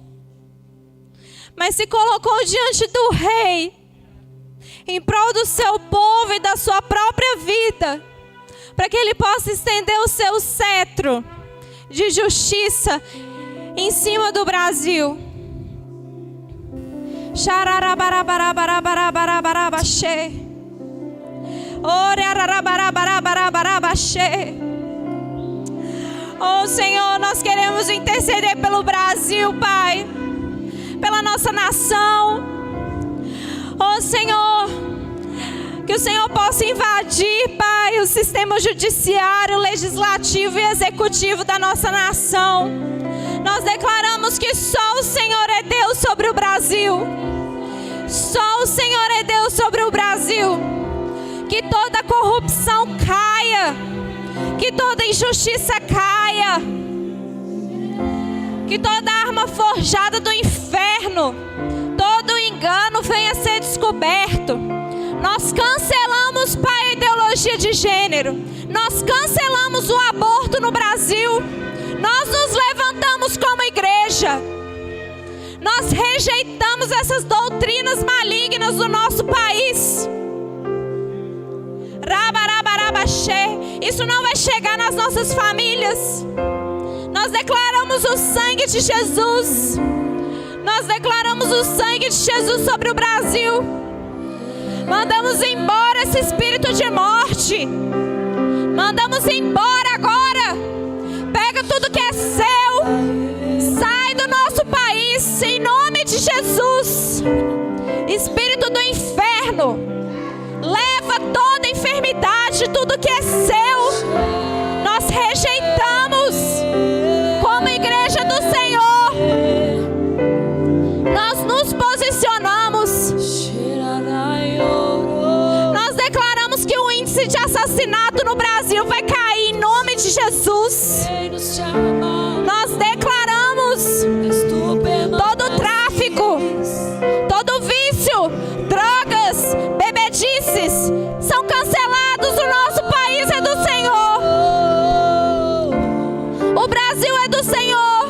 mas se colocou diante do rei, em prol do seu povo e da sua própria vida, para que ele possa estender o seu cetro de justiça em cima do Brasil. Oh Senhor, nós queremos interceder pelo Brasil, Pai, pela nossa nação. Oh Senhor, que o Senhor possa invadir, Pai, o sistema judiciário, legislativo e executivo da nossa nação. Nós declaramos que só o Senhor é Deus sobre o Brasil. Só o Senhor é Deus sobre o Brasil. Que toda corrupção caia. Que toda injustiça caia. Que toda arma forjada do inferno, todo engano venha a ser descoberto. Nós cancelamos, Pai, a ideologia de gênero. Nós cancelamos o aborto no Brasil. Nós nos levantamos como igreja. Nós rejeitamos essas doutrinas malignas do nosso país. Isso não vai chegar nas nossas famílias. Nós declaramos o sangue de Jesus. Nós declaramos o sangue de Jesus sobre o Brasil. Mandamos embora esse espírito de morte. Mandamos embora agora. Pega tudo que é seu. Sai do nosso país, em nome de Jesus. Espírito do inferno, leva toda enfermidade, tudo que é seu. Nós rejeitamos como igreja do Senhor. Nós nos posicionamos. Nós declaramos que o índice de assassinato no Brasil vai cair em nome de Jesus. Nós declaramos todo tráfico, todo vício, drogas, bebedices são cancelados. O nosso país é do Senhor. O Brasil é do Senhor.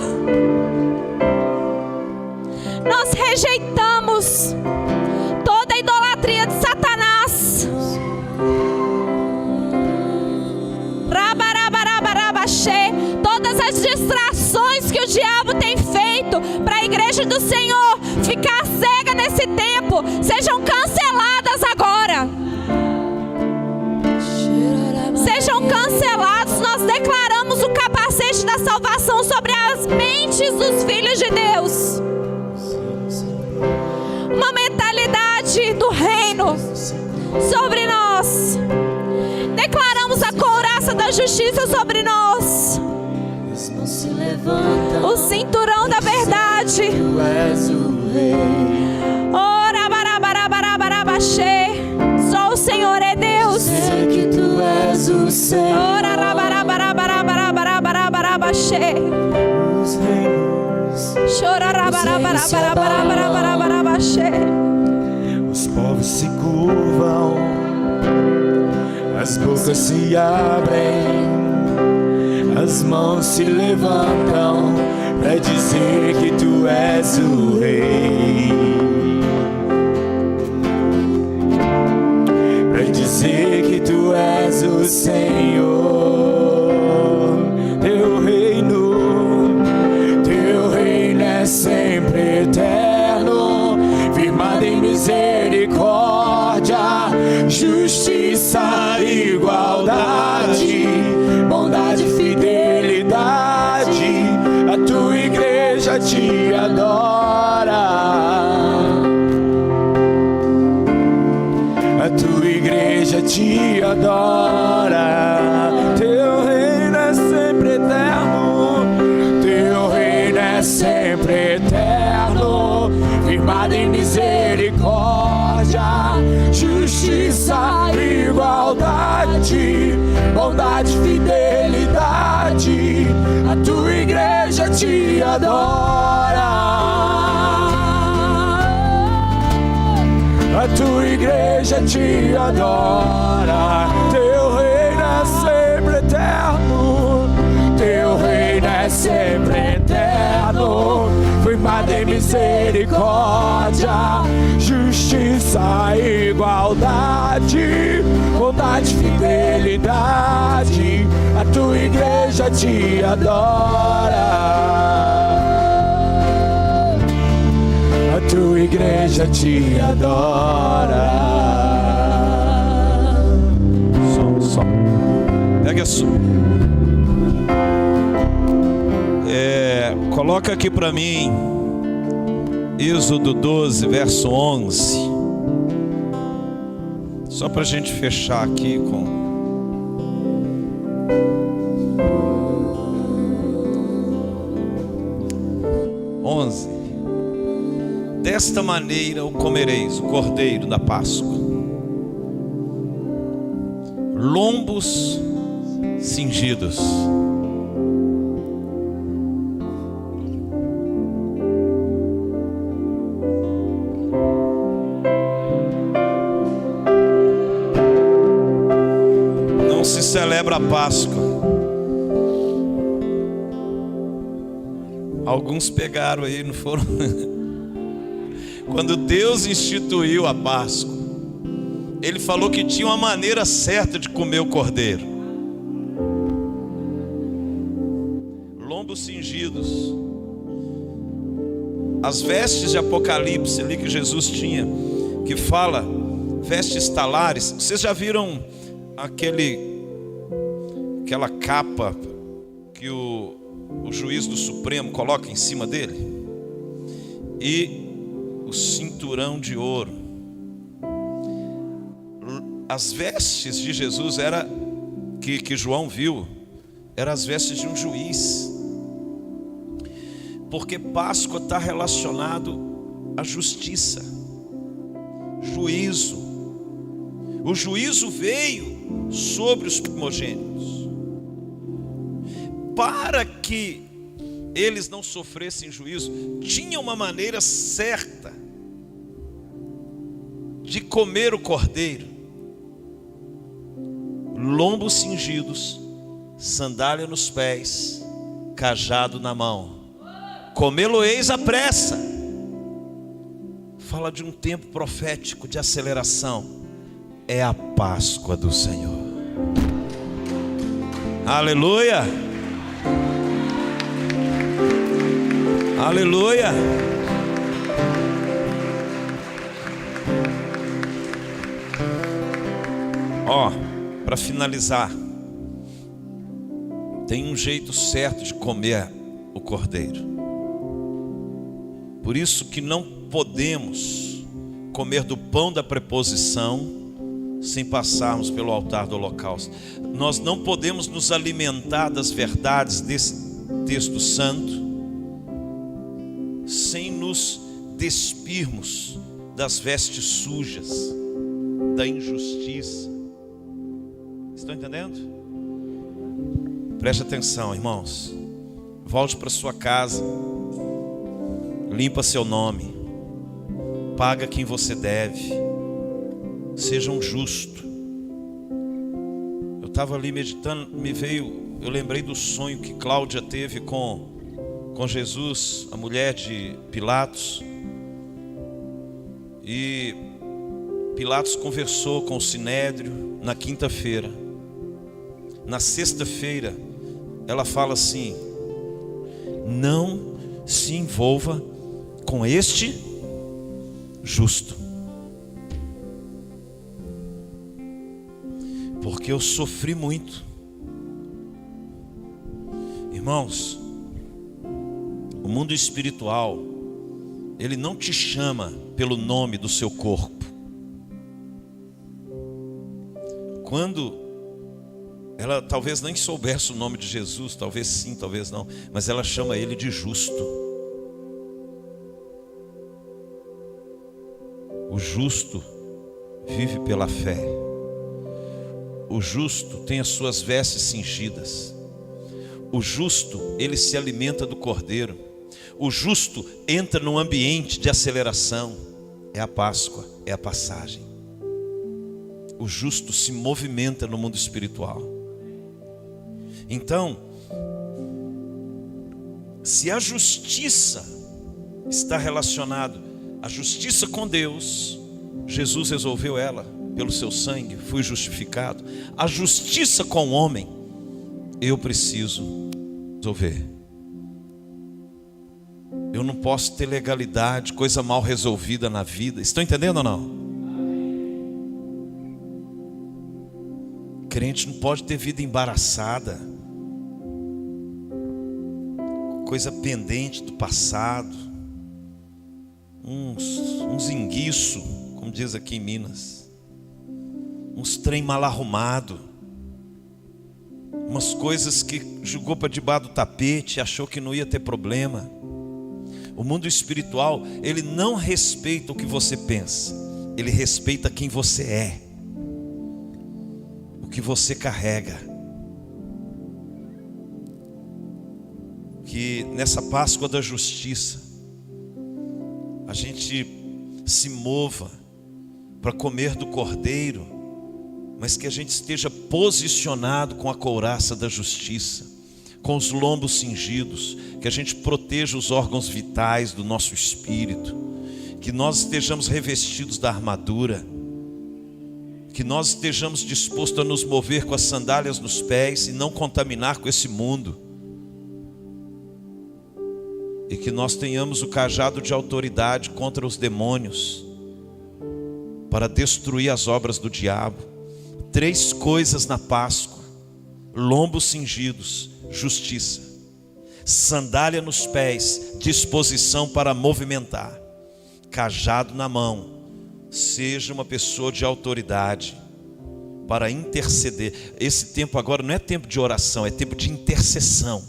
Nós rejeitamos toda a idolatria de Satanás. Todas as distrações que o diabo tem feito para a igreja do Senhor ficar cega nesse tempo, sejam canceladas agora. Sejam cancelados. Nós declaramos o capacete da salvação sobre as mentes dos filhos de Deus. Uma mentalidade do reino sobre nós. Declaramos a couraça da justiça sobre nós. O cinturão da verdade. Ora, barabarabarabarabaxê. Só o Senhor é Deus. Sei que tu és o Senhor. Ora, barabarabarabarabaxê. Os reinos, Chorarabarabarabarabaxê. os povos se curvam, as as bocas se abrem, as mãos se levantam pra dizer que tu és o Rei, pra dizer que tu és o Senhor. Teu reino é sempre eterno, firmado em misericórdia, justiça, igualdade, bondade, fidelidade. A tua igreja te adora, a tua igreja te adora. Teu reino é sempre eterno, teu reino é sempre eterno, firmado em misericórdia, justiça, igualdade, bondade, fidelidade. A tua igreja te adora, a tua igreja te adora. Teu reino é sempre eterno, teu reino é sempre eterno, firmado em misericórdia, justiça, igualdade, bondade, fidelidade. A tua igreja te adora, a tua igreja te adora. Som. Pega a sua. Coloca aqui para mim Êxodo 12, verso 11. Só para a gente fechar aqui com... Desta maneira o comereis, o cordeiro da Páscoa, lombos cingidos, não se celebra a Páscoa. Alguns pegaram aí, não foram? Quando Deus instituiu a Páscoa, Ele falou que tinha uma maneira certa de comer o cordeiro. Lombos cingidos. As vestes de Apocalipse ali que Jesus tinha, que fala vestes talares. Vocês já viram aquela capa que o juiz do Supremo coloca em cima dele? E o cinturão de ouro. As vestes de Jesus que João viu, eram as vestes de um juiz, porque Páscoa está relacionado à justiça, juízo. O juízo veio sobre os primogênitos, para que eles não sofressem juízo. Tinha uma maneira certa de comer o cordeiro: lombos cingidos, sandália nos pés, cajado na mão. Comê-lo-eis à pressa. Fala de um tempo profético de aceleração. É a Páscoa do Senhor. Aleluia. Aleluia. Para finalizar, tem um jeito certo de comer o cordeiro. Por isso que não podemos comer do pão da preposição sem passarmos pelo altar do holocausto. Nós não podemos nos alimentar das verdades desse texto santo sem nos despirmos das vestes sujas, da injustiça. Estão entendendo? Preste atenção, irmãos. Volte para sua casa, limpa seu nome, paga quem você deve, seja um justo. estava ali meditando, eu lembrei do sonho que Cláudia teve com Jesus, a mulher de Pilatos. E Pilatos conversou com o Sinédrio na quinta-feira. Na sexta-feira, ela fala assim: não se envolva com este justo, porque eu sofri muito. Irmãos, o mundo espiritual, ele não te chama pelo nome do seu corpo. Quando ela talvez nem soubesse o nome de Jesus, talvez sim, talvez não, mas ela chama ele de justo. O justo vive pela fé. O justo tem as suas vestes cingidas. O justo, ele se alimenta do cordeiro. O justo entra num ambiente de aceleração. É a Páscoa, é a passagem. O justo se movimenta no mundo espiritual. Então, se a justiça está relacionada à justiça com Deus, Jesus resolveu ela pelo seu sangue, fui justificado. A justiça com o homem, eu preciso resolver. Eu não posso ter legalidade, coisa mal resolvida na vida. Estão entendendo ou não? Crente não pode ter vida embaraçada, coisa pendente do passado, uns enguiço, como diz aqui em Minas, uns trem mal arrumado, umas coisas que jogou para debaixo do tapete, achou que não ia ter problema. O mundo espiritual, ele não respeita o que você pensa, ele respeita quem você é, o que você carrega. Que nessa Páscoa da justiça, a gente se mova para comer do cordeiro, mas que a gente esteja posicionado com a couraça da justiça, com os lombos cingidos, que a gente proteja os órgãos vitais do nosso espírito, que nós estejamos revestidos da armadura, que nós estejamos dispostos a nos mover com as sandálias nos pés e não contaminar com esse mundo, e que nós tenhamos o cajado de autoridade contra os demônios, para destruir as obras do diabo. 3 coisas na Páscoa: lombos cingidos, justiça; sandália nos pés, disposição para movimentar; cajado na mão, seja uma pessoa de autoridade para interceder. Esse tempo agora não é tempo de oração, é tempo de intercessão.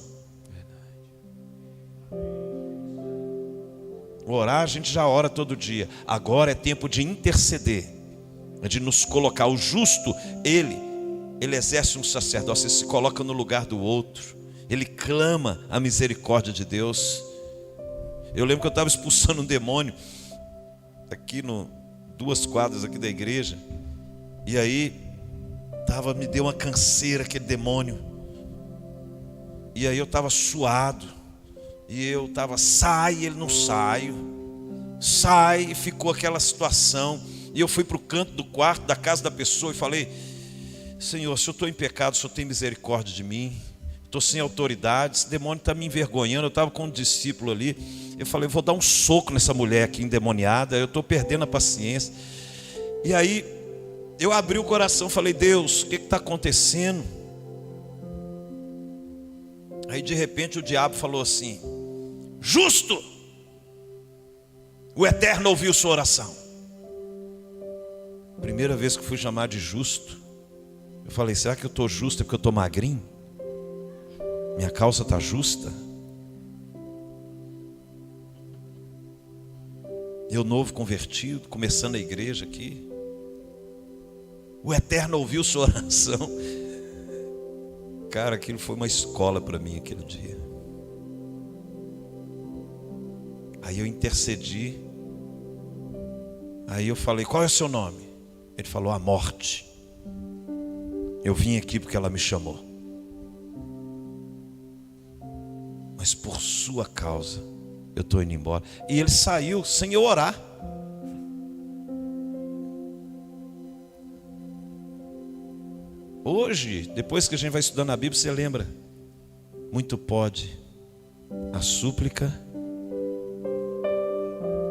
Orar a gente já ora todo dia. Agora é tempo de interceder, de nos colocar. O justo, ele exerce um sacerdócio, ele se coloca no lugar do outro, ele clama a misericórdia de Deus. Eu lembro que eu estava expulsando um demônio aqui 2 quadras aqui da igreja, e aí me deu uma canseira aquele demônio, e aí eu estava suado, e eu estava, sai, ele não sai, e ficou aquela situação. E eu fui para o canto do quarto da casa da pessoa e falei: Senhor, se eu estou em pecado, o Senhor tem misericórdia de mim, estou sem autoridade, esse demônio está me envergonhando. Eu estava com um discípulo ali, eu falei: vou dar um soco nessa mulher aqui endemoniada, eu estou perdendo a paciência. E aí eu abri o coração, falei: Deus, o que está acontecendo? Aí de repente o diabo falou assim: justo, o Eterno ouviu sua oração. Primeira vez que fui chamar de justo, eu falei: será que eu estou justo? É porque eu estou magrinho? Minha calça está justa? Eu novo convertido, começando a igreja aqui. O Eterno ouviu sua oração. Cara, aquilo foi uma escola para mim aquele dia. Aí eu intercedi. Aí eu falei: qual é o seu nome? Ele falou: a morte. Eu vim aqui porque ela me chamou. Mas por sua causa eu estou indo embora. E ele saiu sem eu orar. Hoje, depois que a gente vai estudando a Bíblia, você lembra? Muito pode a súplica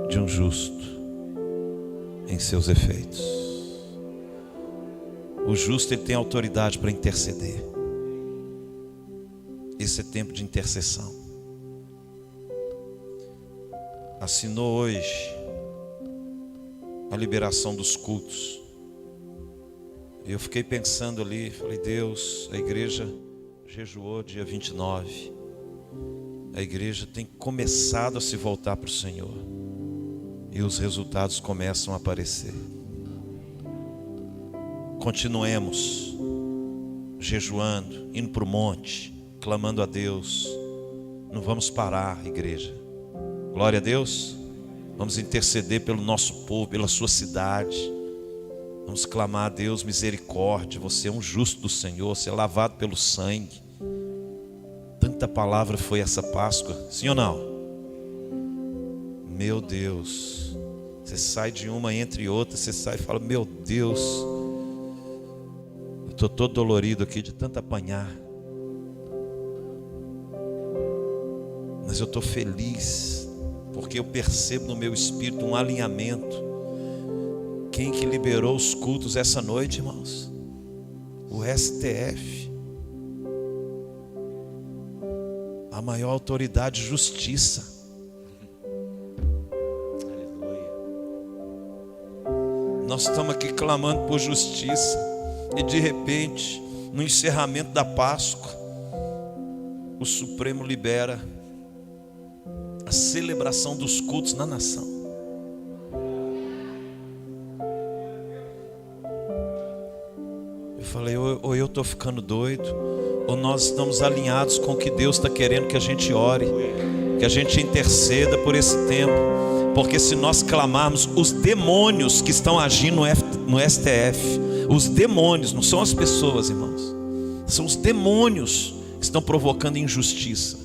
de um justo em seus efeitos. O justo, ele tem autoridade para interceder. Esse é tempo de intercessão. Assinou hoje a liberação dos cultos. E eu fiquei pensando ali, falei, Deus, a igreja jejuou dia 29. A igreja tem começado a se voltar para o Senhor. E os resultados começam a aparecer. Continuemos jejuando, indo para o monte, clamando a Deus. Não vamos parar, igreja. Glória a Deus. Vamos interceder pelo nosso povo, pela sua cidade. Vamos clamar a Deus misericórdia. Você é um justo do Senhor, você é lavado pelo sangue. Tanta palavra foi essa Páscoa, sim ou não? Meu Deus. Você sai de uma entre outra, você sai e fala, meu Deus, eu estou todo dolorido aqui de tanto apanhar. Mas eu estou feliz, porque eu percebo no meu espírito um alinhamento. Quem que liberou os cultos essa noite, irmãos? O STF. A maior autoridade de justiça. Aleluia. Nós estamos aqui clamando por justiça. E de repente, no encerramento da Páscoa, o Supremo libera a celebração dos cultos na nação. Eu falei, ou eu estou ficando doido, ou nós estamos alinhados com o que Deus está querendo que a gente ore, que a gente interceda por esse tempo. Porque se nós clamarmos, os demônios que estão agindo no STF, os demônios, não são as pessoas, irmãos, são os demônios que estão provocando injustiça.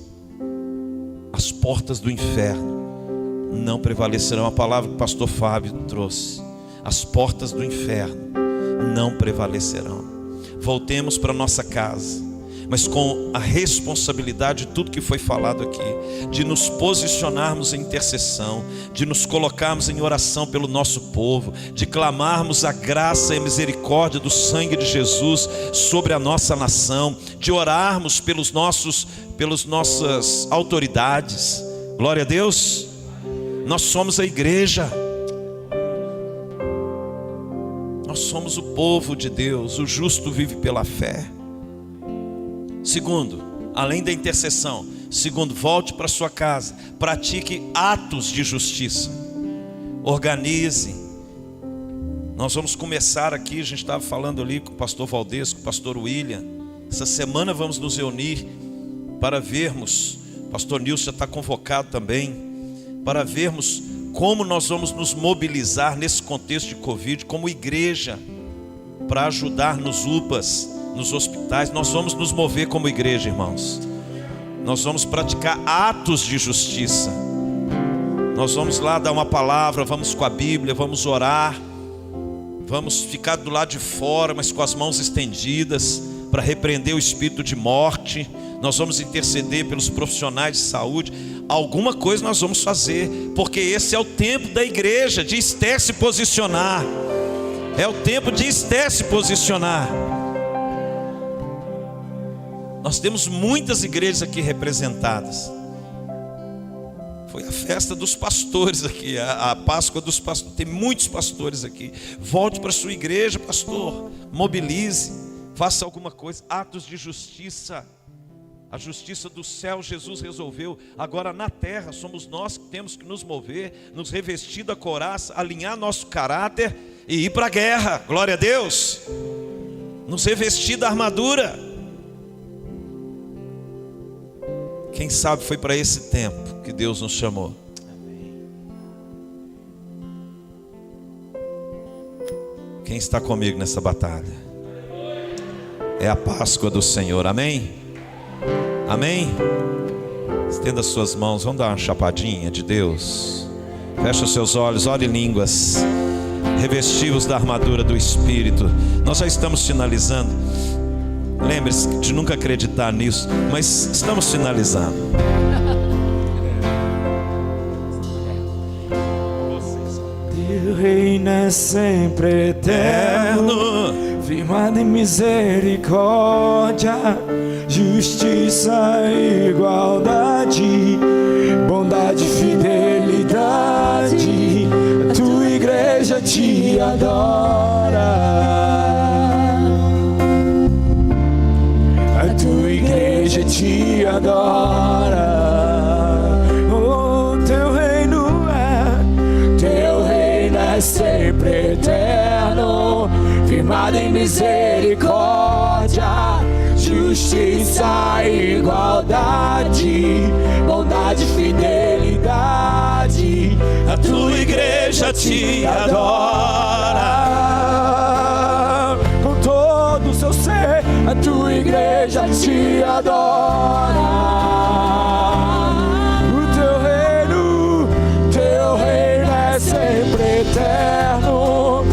As portas do inferno não prevalecerão. A palavra que o pastor Fábio trouxe. As portas do inferno não prevalecerão. Voltemos para nossa casa, mas com a responsabilidade de tudo que foi falado aqui, de nos posicionarmos em intercessão, de nos colocarmos em oração pelo nosso povo, de clamarmos a graça e a misericórdia do sangue de Jesus sobre a nossa nação, de orarmos pelas nossas autoridades. Glória a Deus. Nós somos a igreja. Nós somos o povo de Deus. O justo vive pela fé. Segundo, além da intercessão, segundo, volte para sua casa, pratique atos de justiça, organize. Nós vamos começar aqui, a gente estava falando ali com o pastor Valdez, com o pastor William. Essa semana vamos nos reunir para vermos, o pastor Nilson já está convocado também, para vermos como nós vamos nos mobilizar nesse contexto de Covid, como igreja, para ajudar nos UPAs, nos hospitais. Nós vamos nos mover como igreja, irmãos. Nós vamos praticar atos de justiça. Nós vamos lá dar uma palavra, vamos com a Bíblia, vamos orar, vamos ficar do lado de fora, mas com as mãos estendidas, para repreender o espírito de morte. Nós vamos interceder pelos profissionais de saúde. Alguma coisa nós vamos fazer, porque esse é o tempo da igreja, de Esther se posicionar. É o tempo de Esther se posicionar. Nós temos muitas igrejas aqui representadas. Foi a festa dos pastores aqui, a Páscoa dos pastores. Tem muitos pastores aqui. Volte para a sua igreja, pastor. Mobilize, faça alguma coisa. Atos de justiça. A justiça do céu Jesus resolveu. Agora na terra somos nós que temos que nos mover, nos revestir da couraça, alinhar nosso caráter e ir para a guerra. Glória a Deus. Nos revestir da armadura. Quem sabe foi para esse tempo que Deus nos chamou. Quem está comigo nessa batalha? é a Páscoa do Senhor. Amém? Amém? Estenda suas mãos, vamos dar uma chapadinha de Deus. Fecha os seus olhos, ore em línguas. Revesti-vos da armadura do Espírito. Nós já estamos finalizando. Lembre-se de nunca acreditar nisso, mas estamos finalizando. Teu reino é sempre eterno, firmado em misericórdia, justiça e igualdade, bondade e fidelidade. A tua igreja te adora. A tua igreja te adora. Oh, teu reino é sempre eterno, firmado em misericórdia, justiça e igualdade, bondade e fidelidade. A tua igreja te adora. Com todo o seu ser, a tua igreja te adora. O teu reino é sempre eterno,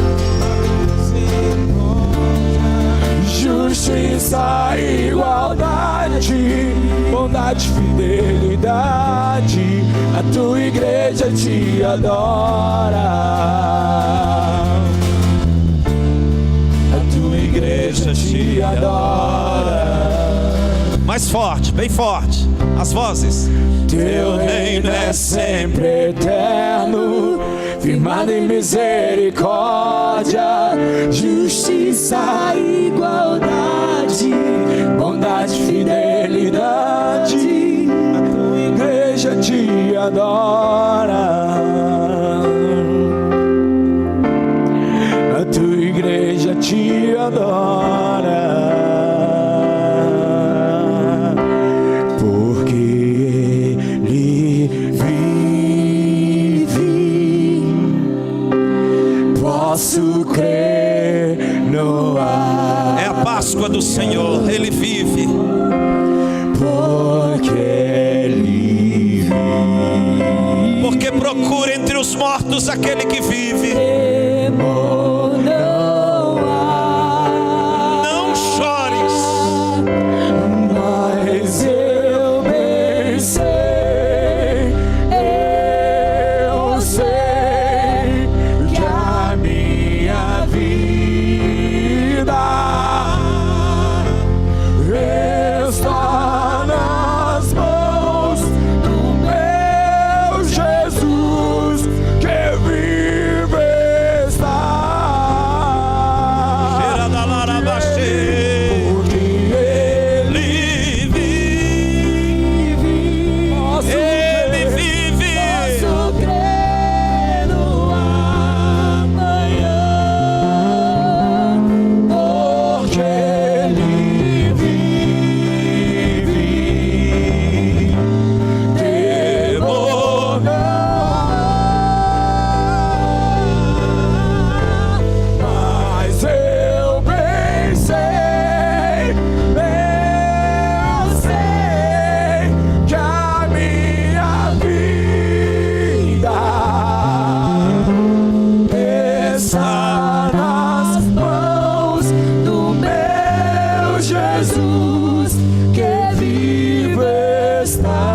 justiça e igualdade, bondade e fidelidade. A tua igreja te adora. A tua igreja te adora. Mais forte, bem forte, as vozes. Teu reino é sempre eterno, firmado em misericórdia, justiça e igualdade, bondade e fidelidade. A tua igreja te adora. A tua igreja te adora. Porque Ele vive, posso crer no ar. É a Páscoa do Senhor, Ele vive. Porque Ele vive. Porque procura entre os mortos aquele que vive. Temor não há. Não chores. Mas eu bem sei, eu sei que a minha vida está nas mãos do meu Jesus, que vive está. Porque Ele vive, posso crer no amanhã. Porque Ele vive, temor não há. Mas eu bem sei, que a minha vida está nas mãos do meu Jesus, que vive está.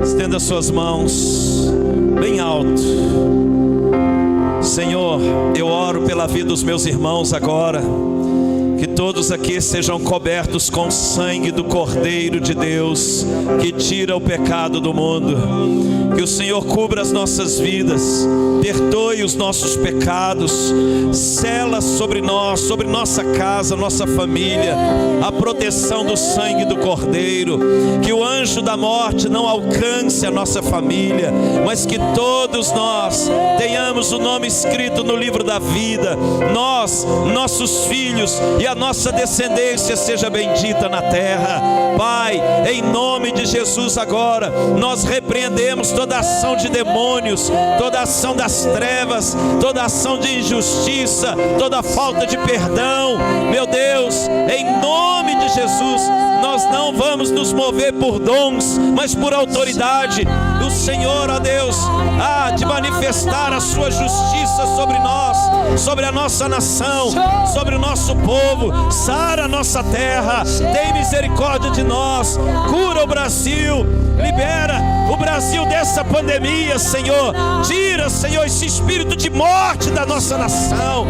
Estenda suas mãos bem alto. Senhor, eu oro pela vida dos meus irmãos agora. Que todos aqui sejam cobertos com o sangue do Cordeiro de Deus, que tira o pecado do mundo. Que o Senhor cubra as nossas vidas, perdoe os nossos pecados, sela sobre nós, sobre nossa casa, nossa família, a proteção do sangue do Cordeiro. Que o anjo da morte não alcance a nossa família, mas que todos nós tenhamos o nome escrito no livro da vida, nós, nossos filhos e a nossa descendência seja bendita na terra. Pai, em nome de Jesus agora, nós repreendemos toda ação de demônios, toda ação das trevas, toda ação de injustiça, toda falta de perdão. Meu Deus, em nome de Jesus, nós não vamos nos mover por dons, mas por autoridade do Senhor, ó Deus, de manifestar a sua justiça sobre nós, sobre a nossa nação, sobre o nosso povo. Sara a nossa terra, tem misericórdia de nós, cura o Brasil, libera o Brasil dessa pandemia, Senhor. Tira, Senhor, esse espírito de morte da nossa nação,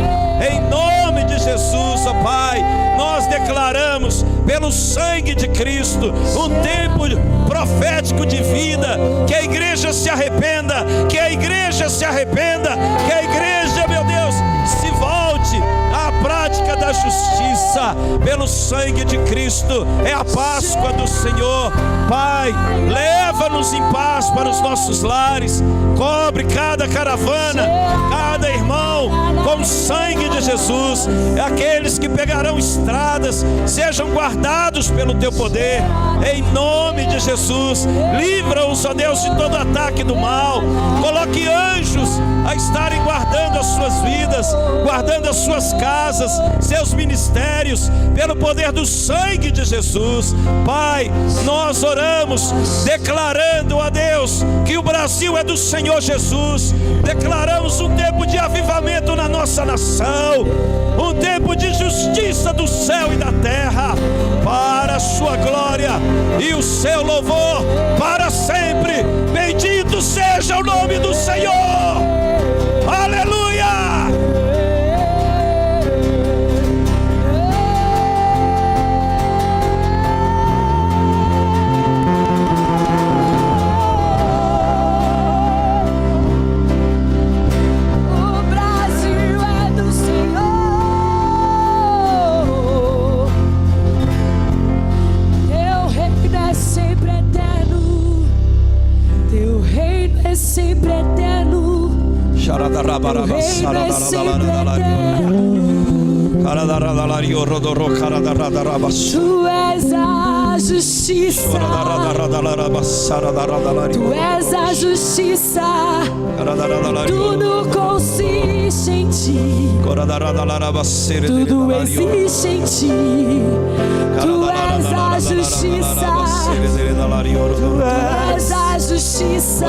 em nome de Jesus, ó Pai. Nós declaramos pelo sangue de Cristo um tempo profético de vida. Que a igreja se arrependa, que a igreja se arrependa, que a igreja, meu Deus, se volte à prática da justiça pelo sangue de Cristo. É a Páscoa do Senhor. Pai, leva-nos em paz para os nossos lares, cobre cada caravana, cada irmão com o sangue de Jesus. Aqueles que pegarão estradas sejam guardados pelo teu poder, em nome de Jesus. Livra-os, ó Deus, de todo ataque do mal. Coloque anjos a estarem guardando as suas vidas, guardando as suas casas, seus ministérios, pelo poder do sangue de Jesus. Pai, nós oramos declarando a Deus que o Brasil é do Senhor Jesus. Declaramos um tempo de avivamento na nossa nação, um tempo de justiça do céu e da terra, para a sua glória e o seu louvor para sempre. Bendito seja o nome do Senhor. Aleluia. Sempre eterno, teu reino é sempre eterno. Tu és a justiça, tu és a justiça, tudo consiste em ti, tudo existe em ti. Tu és a justiça, tu és a justiça.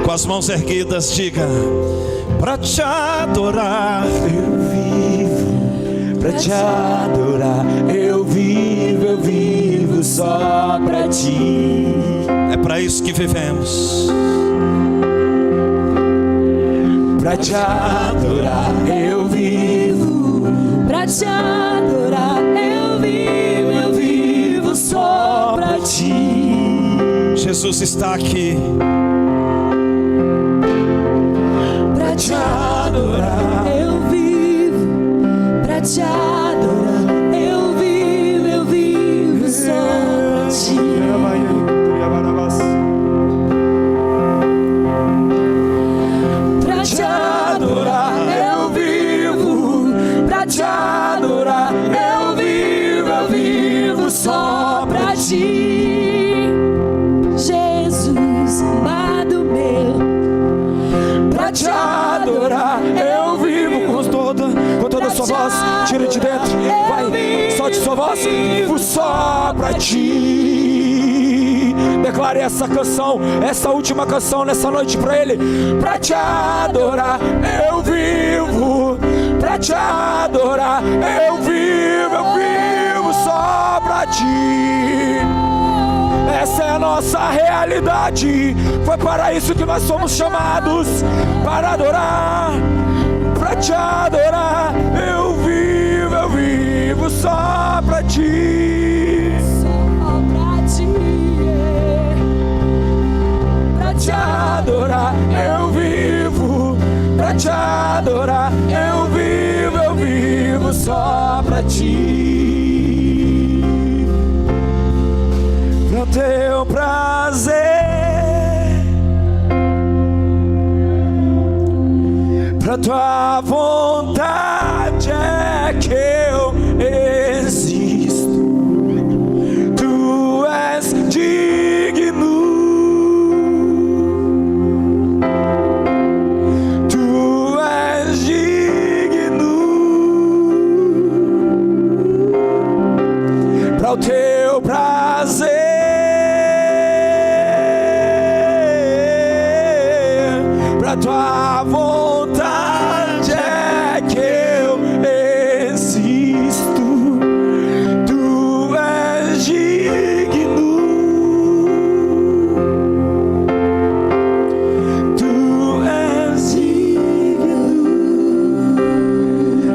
Com as mãos erguidas, diga: pra te adorar Eu vivo pra te adorar, eu vivo só pra ti. É para isso que vivemos. Pra te adorar, eu vivo pra te adorar, eu vivo só pra ti. Jesus está aqui. Pra te adorar, eu vivo pra te adorar, eu vivo só pra ti. Pra te adorar, eu vivo pra te adorar, eu vivo só pra ti. Jesus, amado meu, pra te adorar, eu vivo com toda a sua voz, tira de dentro, vai, solte sua voz, vivo só pra ti. Declare essa canção, essa última canção nessa noite pra Ele. Pra te adorar, eu vivo pra te adorar, eu vivo só pra ti. Essa é a nossa realidade. Foi para isso que nós somos chamados, para adorar, para te adorar. Eu vivo só para ti. só pra ti. Pra Te adorar, eu vivo para te adorar. Eu vivo só para ti. Pro teu prazer, tua vontade é que eu existo. Tu és digno, tu és digno, para o teu prazer, para tua vontade é que eu existo. Tu és digno, tu és digno,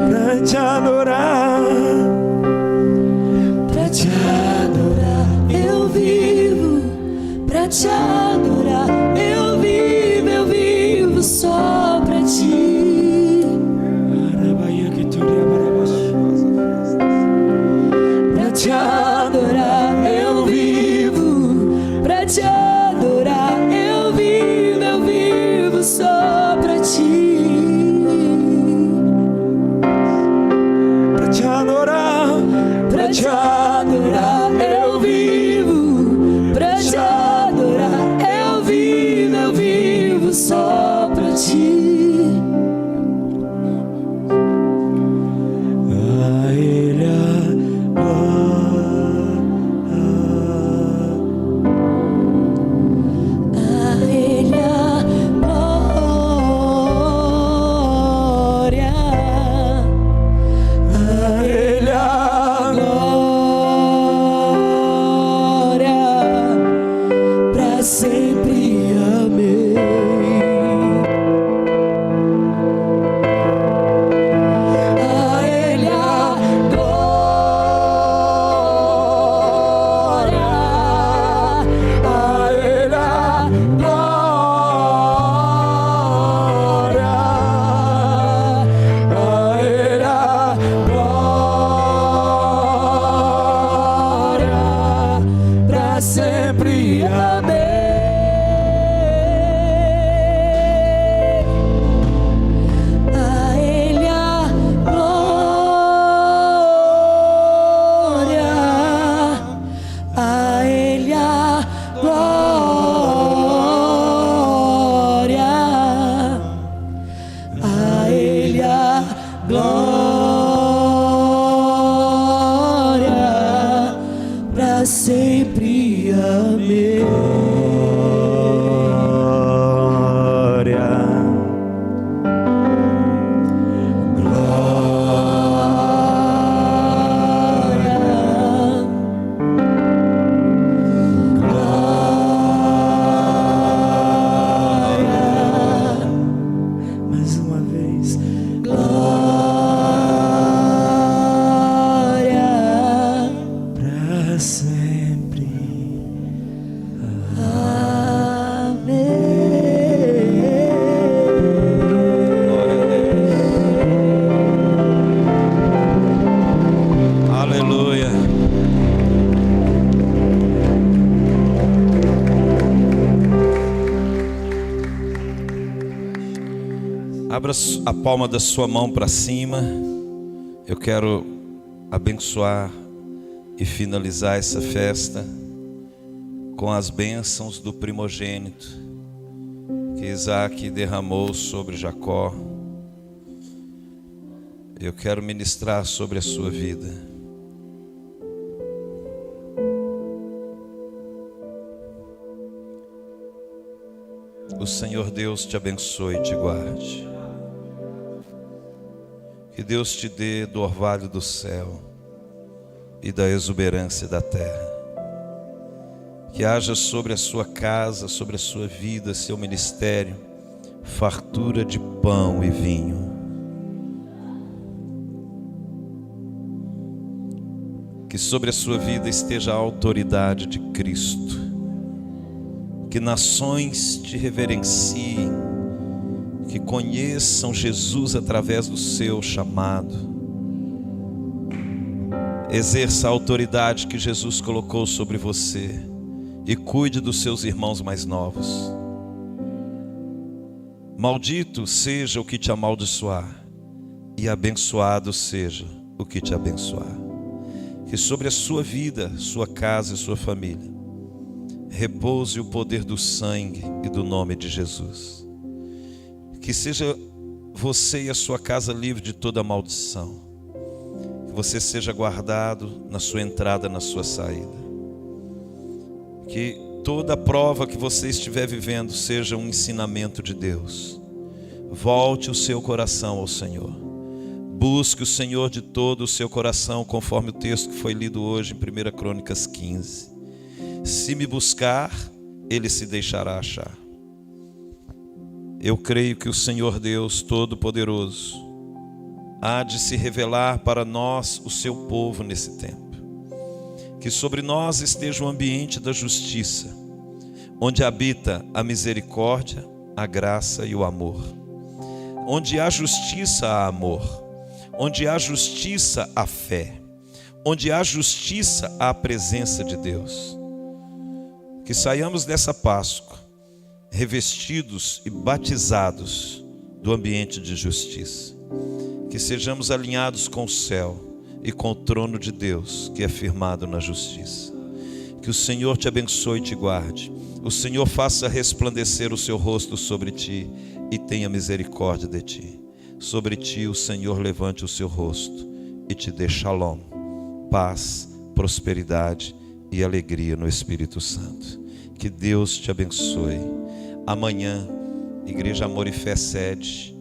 pra te adorar, Pra te adorar eu vivo, pra te adorar eu vivo só pra ti. Pra te adorar eu vivo, pra te adorar eu vivo só pra ti. pra te adorar, Pra te adorar eu vivo, pra te adorar eu vivo só pra ti. a Ele A Ele a glória, a Ele a glória, pra sempre. Amém. A Ele a glória, a Ele a glória, a Ele a glória, pra sempre. Amém. A Ele a glória, a Ele a glória, a Ele a glória, pra sempre. Amém. mais uma vez. Glória, Pra sempre. Aleluia. Abra a palma da sua mão para cima. Eu quero abençoar e finalizar essa festa com as bênçãos do primogênito que Isaac derramou sobre Jacó. Eu quero ministrar sobre a sua vida. O Senhor Deus te abençoe e te guarde. Que Deus te dê do orvalho do céu e da exuberância da terra. Que haja sobre a sua casa, sobre a sua vida, seu ministério, fartura de pão e vinho. Que sobre a sua vida esteja a autoridade de Cristo. Que nações te reverenciem, que conheçam Jesus através do seu chamado. Exerça a autoridade que Jesus colocou sobre você e cuide dos seus irmãos mais novos. Maldito seja o que te amaldiçoar, e abençoado seja o que te abençoar. Que sobre a sua vida, sua casa e sua família repouse o poder do sangue e do nome de Jesus. Que seja você e a sua casa livre de toda maldição. Que você seja guardado na sua entrada, na sua saída. Que toda prova que você estiver vivendo seja um ensinamento de Deus. Volte o seu coração ao Senhor. Busque o Senhor de todo o seu coração, conforme o texto que foi lido hoje em 1 Crônicas 15. Se me buscar, Ele se deixará achar. Eu creio que o Senhor Deus Todo-Poderoso há de se revelar para nós, o seu povo, nesse tempo. Que sobre nós esteja o ambiente da justiça, onde habita a misericórdia, a graça e o amor. Onde há justiça, há amor. Onde há justiça, há fé. Onde há justiça, há a presença de Deus. Que saiamos dessa Páscoa revestidos e batizados do ambiente de justiça. Que sejamos alinhados com o céu e com o trono de Deus, que é firmado na justiça. Que o Senhor te abençoe e te guarde. O Senhor faça resplandecer o seu rosto sobre ti e tenha misericórdia de ti. Sobre ti o Senhor levante o seu rosto e te dê shalom, paz, prosperidade e alegria no Espírito Santo. Que Deus te abençoe. Amanhã, Igreja Amor e Fé sede,